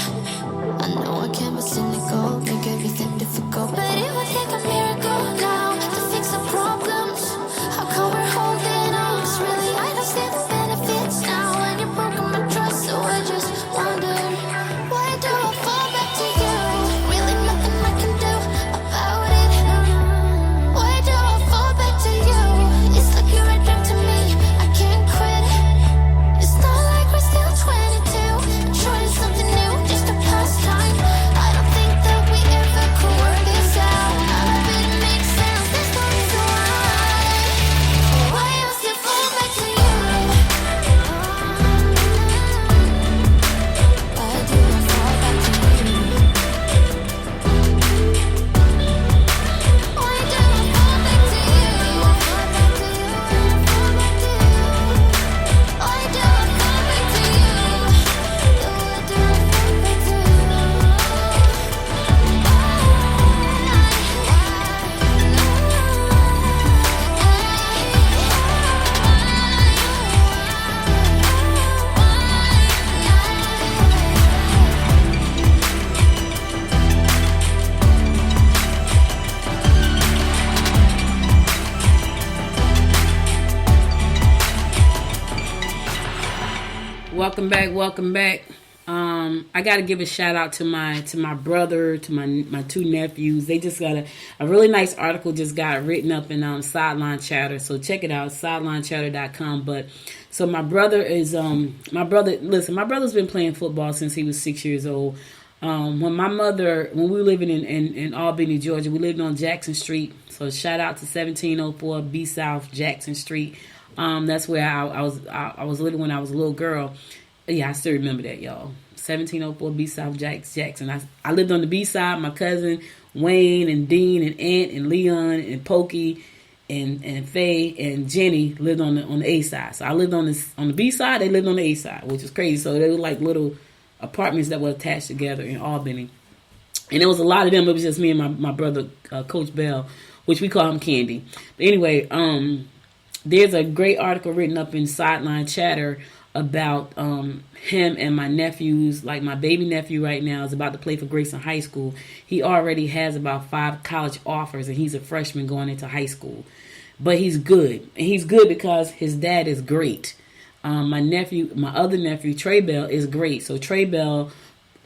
Welcome back. I got to give a shout out to my brother, to my two nephews. They just got a really nice article just got written up in Sideline Chatter. So check it out, sidelinechatter.com. But so my brother's been playing football since he was 6 years old. When we were living in Albany, Georgia, we lived on Jackson Street. So shout out to 1704 B South Jackson Street. That's where I was living when I was a little girl. Yeah, I still remember that, y'all. 1704 B South Jackson. I lived on the B side. My cousin Wayne and Dean and Aunt and Leon and Pokey and Faye and Jenny lived on the A side. So I lived on the B side. They lived on the A side, which is crazy. So they were like little apartments that were attached together in Albany. And there was a lot of them. It was just me and my brother, Coach Bell, which we call him Candy. But anyway, there's a great article written up in Sideline Chatter about him and my nephews. Like my baby nephew right now is about to play for Grayson High School. He already has about 5 college offers, and he's a freshman going into high school. But he's good, and he's good because his dad is great. My other nephew, Trey Bell, is great. So Trey Bell,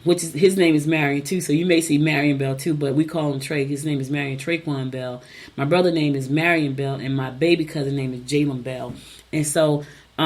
his name is Marion too, so you may see Marion Bell too, but we call him Trey. His name is Marion Traquan Bell. My brother's name is Marion Bell, and my baby cousin name is Jalen Bell. And so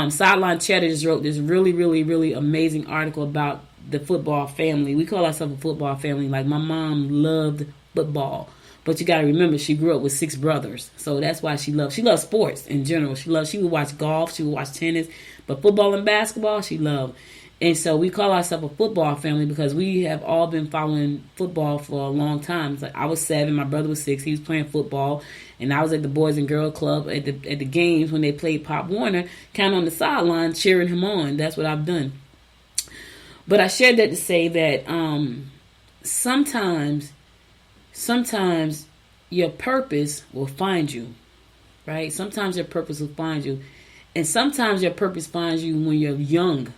Sideline Chatter just wrote this really, really, really amazing article about the football family. We call ourselves a football family. Like my mom loved football, but you got to remember she grew up with 6 brothers, so that's why she loves sports in general. She would watch golf, she would watch tennis, but football and basketball she loved. And so we call ourselves a football family because we have all been following football for a long time. It's like I was 7, my brother was 6. He was playing football, and I was at the Boys and Girls Club at the games when they played Pop Warner, kind of on the sideline cheering him on. That's what I've done. But I shared that to say that sometimes your purpose will find you, right? Sometimes your purpose will find you, and sometimes your purpose finds you when you're young.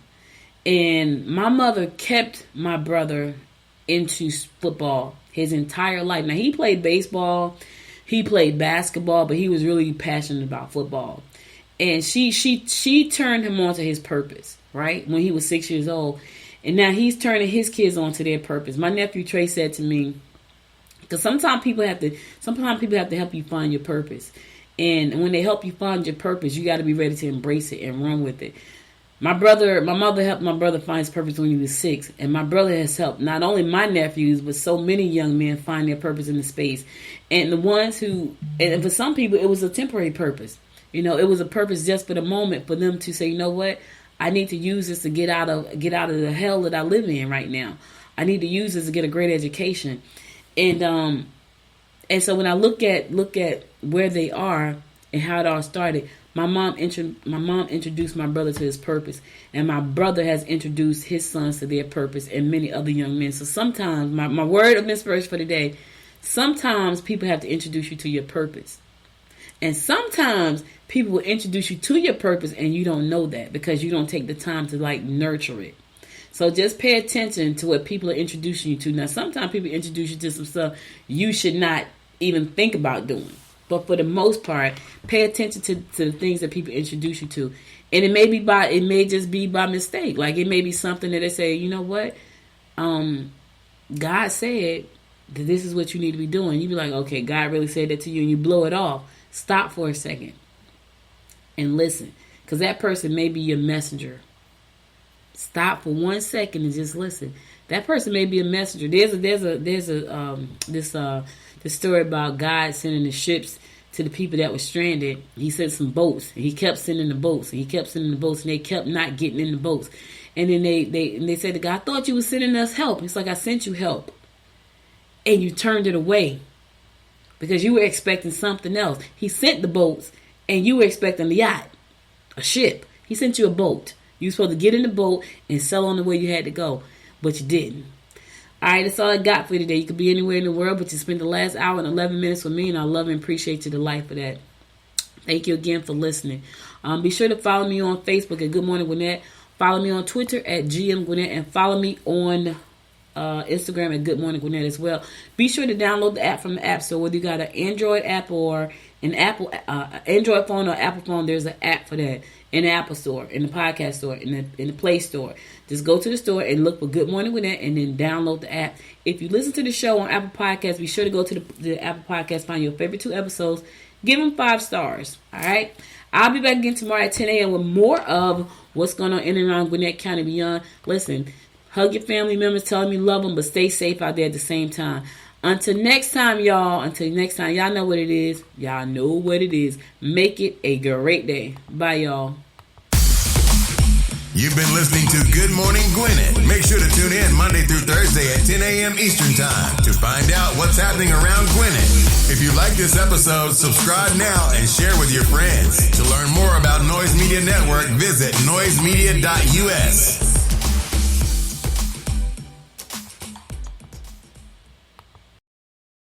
And my mother kept my brother into football his entire life. Now, he played baseball, he played basketball, but he was really passionate about football. And she turned him on to his purpose, right, when he was 6 years old. And now he's turning his kids on to their purpose. My nephew Trey said to me, because sometimes people have to help you find your purpose. And when they help you find your purpose, you got to be ready to embrace it and run with it. My mother helped my brother find his purpose when he was 6, and my brother has helped not only my nephews, but so many young men find their purpose in the space. And the ones and for some people, it was a temporary purpose. You know, it was a purpose just for the moment for them to say, you know what, I need to use this to get out of the hell that I live in right now. I need to use this to get a great education. And so when I look at where they are and how it all started, my mom introduced my brother to his purpose, and my brother has introduced his sons to their purpose, and many other young men. So sometimes, my word of inspiration for today, sometimes people have to introduce you to your purpose. And sometimes people will introduce you to your purpose, and you don't know that because you don't take the time to nurture it. So just pay attention to what people are introducing you to. Now, sometimes people introduce you to some stuff you should not even think about doing. But for the most part, pay attention to the things that people introduce you to. And it may just be by mistake. Like it may be something that they say, you know what? God said that this is what you need to be doing. You be like, okay, God really said that to you, and you blow it off. Stop for a second and listen. Because that person may be your messenger. Stop for 1 second and just listen. That person may be a messenger. There's the story about God sending the ships to the people that were stranded. He sent some boats, and he kept sending the boats, and he kept sending the boats, and they kept not getting in the boats. And then they said to God, I thought you were sending us help. It's like, I sent you help, and you turned it away because you were expecting something else. He sent the boats, and you were expecting a yacht, a ship. He sent you a boat. You were supposed to get in the boat and sail on the way you had to go, but you didn't. All right, that's all I got for you today. You could be anywhere in the world, but you spent the last hour and 11 minutes with me, and I love and appreciate you to life for that. Thank you again for listening. Be sure to follow me on Facebook at Good Morning Gwinnett. Follow me on Twitter at GM Gwinnett, and follow me on Instagram at Good Morning Gwinnett as well. Be sure to download the app from the App Store, whether you got an Android app or an Apple, Android phone or Apple phone, there's an app for that in the Apple Store, in the podcast store, in the Play Store. Just go to the store and look for Good Morning Gwinnett and then download the app. If you listen to the show on Apple Podcasts, be sure to go to the Apple Podcasts, find your favorite 2 episodes, give them 5 stars. All right? I'll be back again tomorrow at 10 a.m. with more of what's going on in and around Gwinnett County beyond. Listen, hug your family members, tell them you love them, but stay safe out there at the same time. Until next time, y'all. Y'all know what it is. Y'all know what it is. Make it a great day. Bye, y'all.
You've been listening to Good Morning Gwinnett. Make sure to tune in Monday through Thursday at 10 a.m. Eastern Time to find out what's happening around Gwinnett. If you like this episode, subscribe now and share with your friends. To learn more about Noise Media Network, visit noisemedia.us.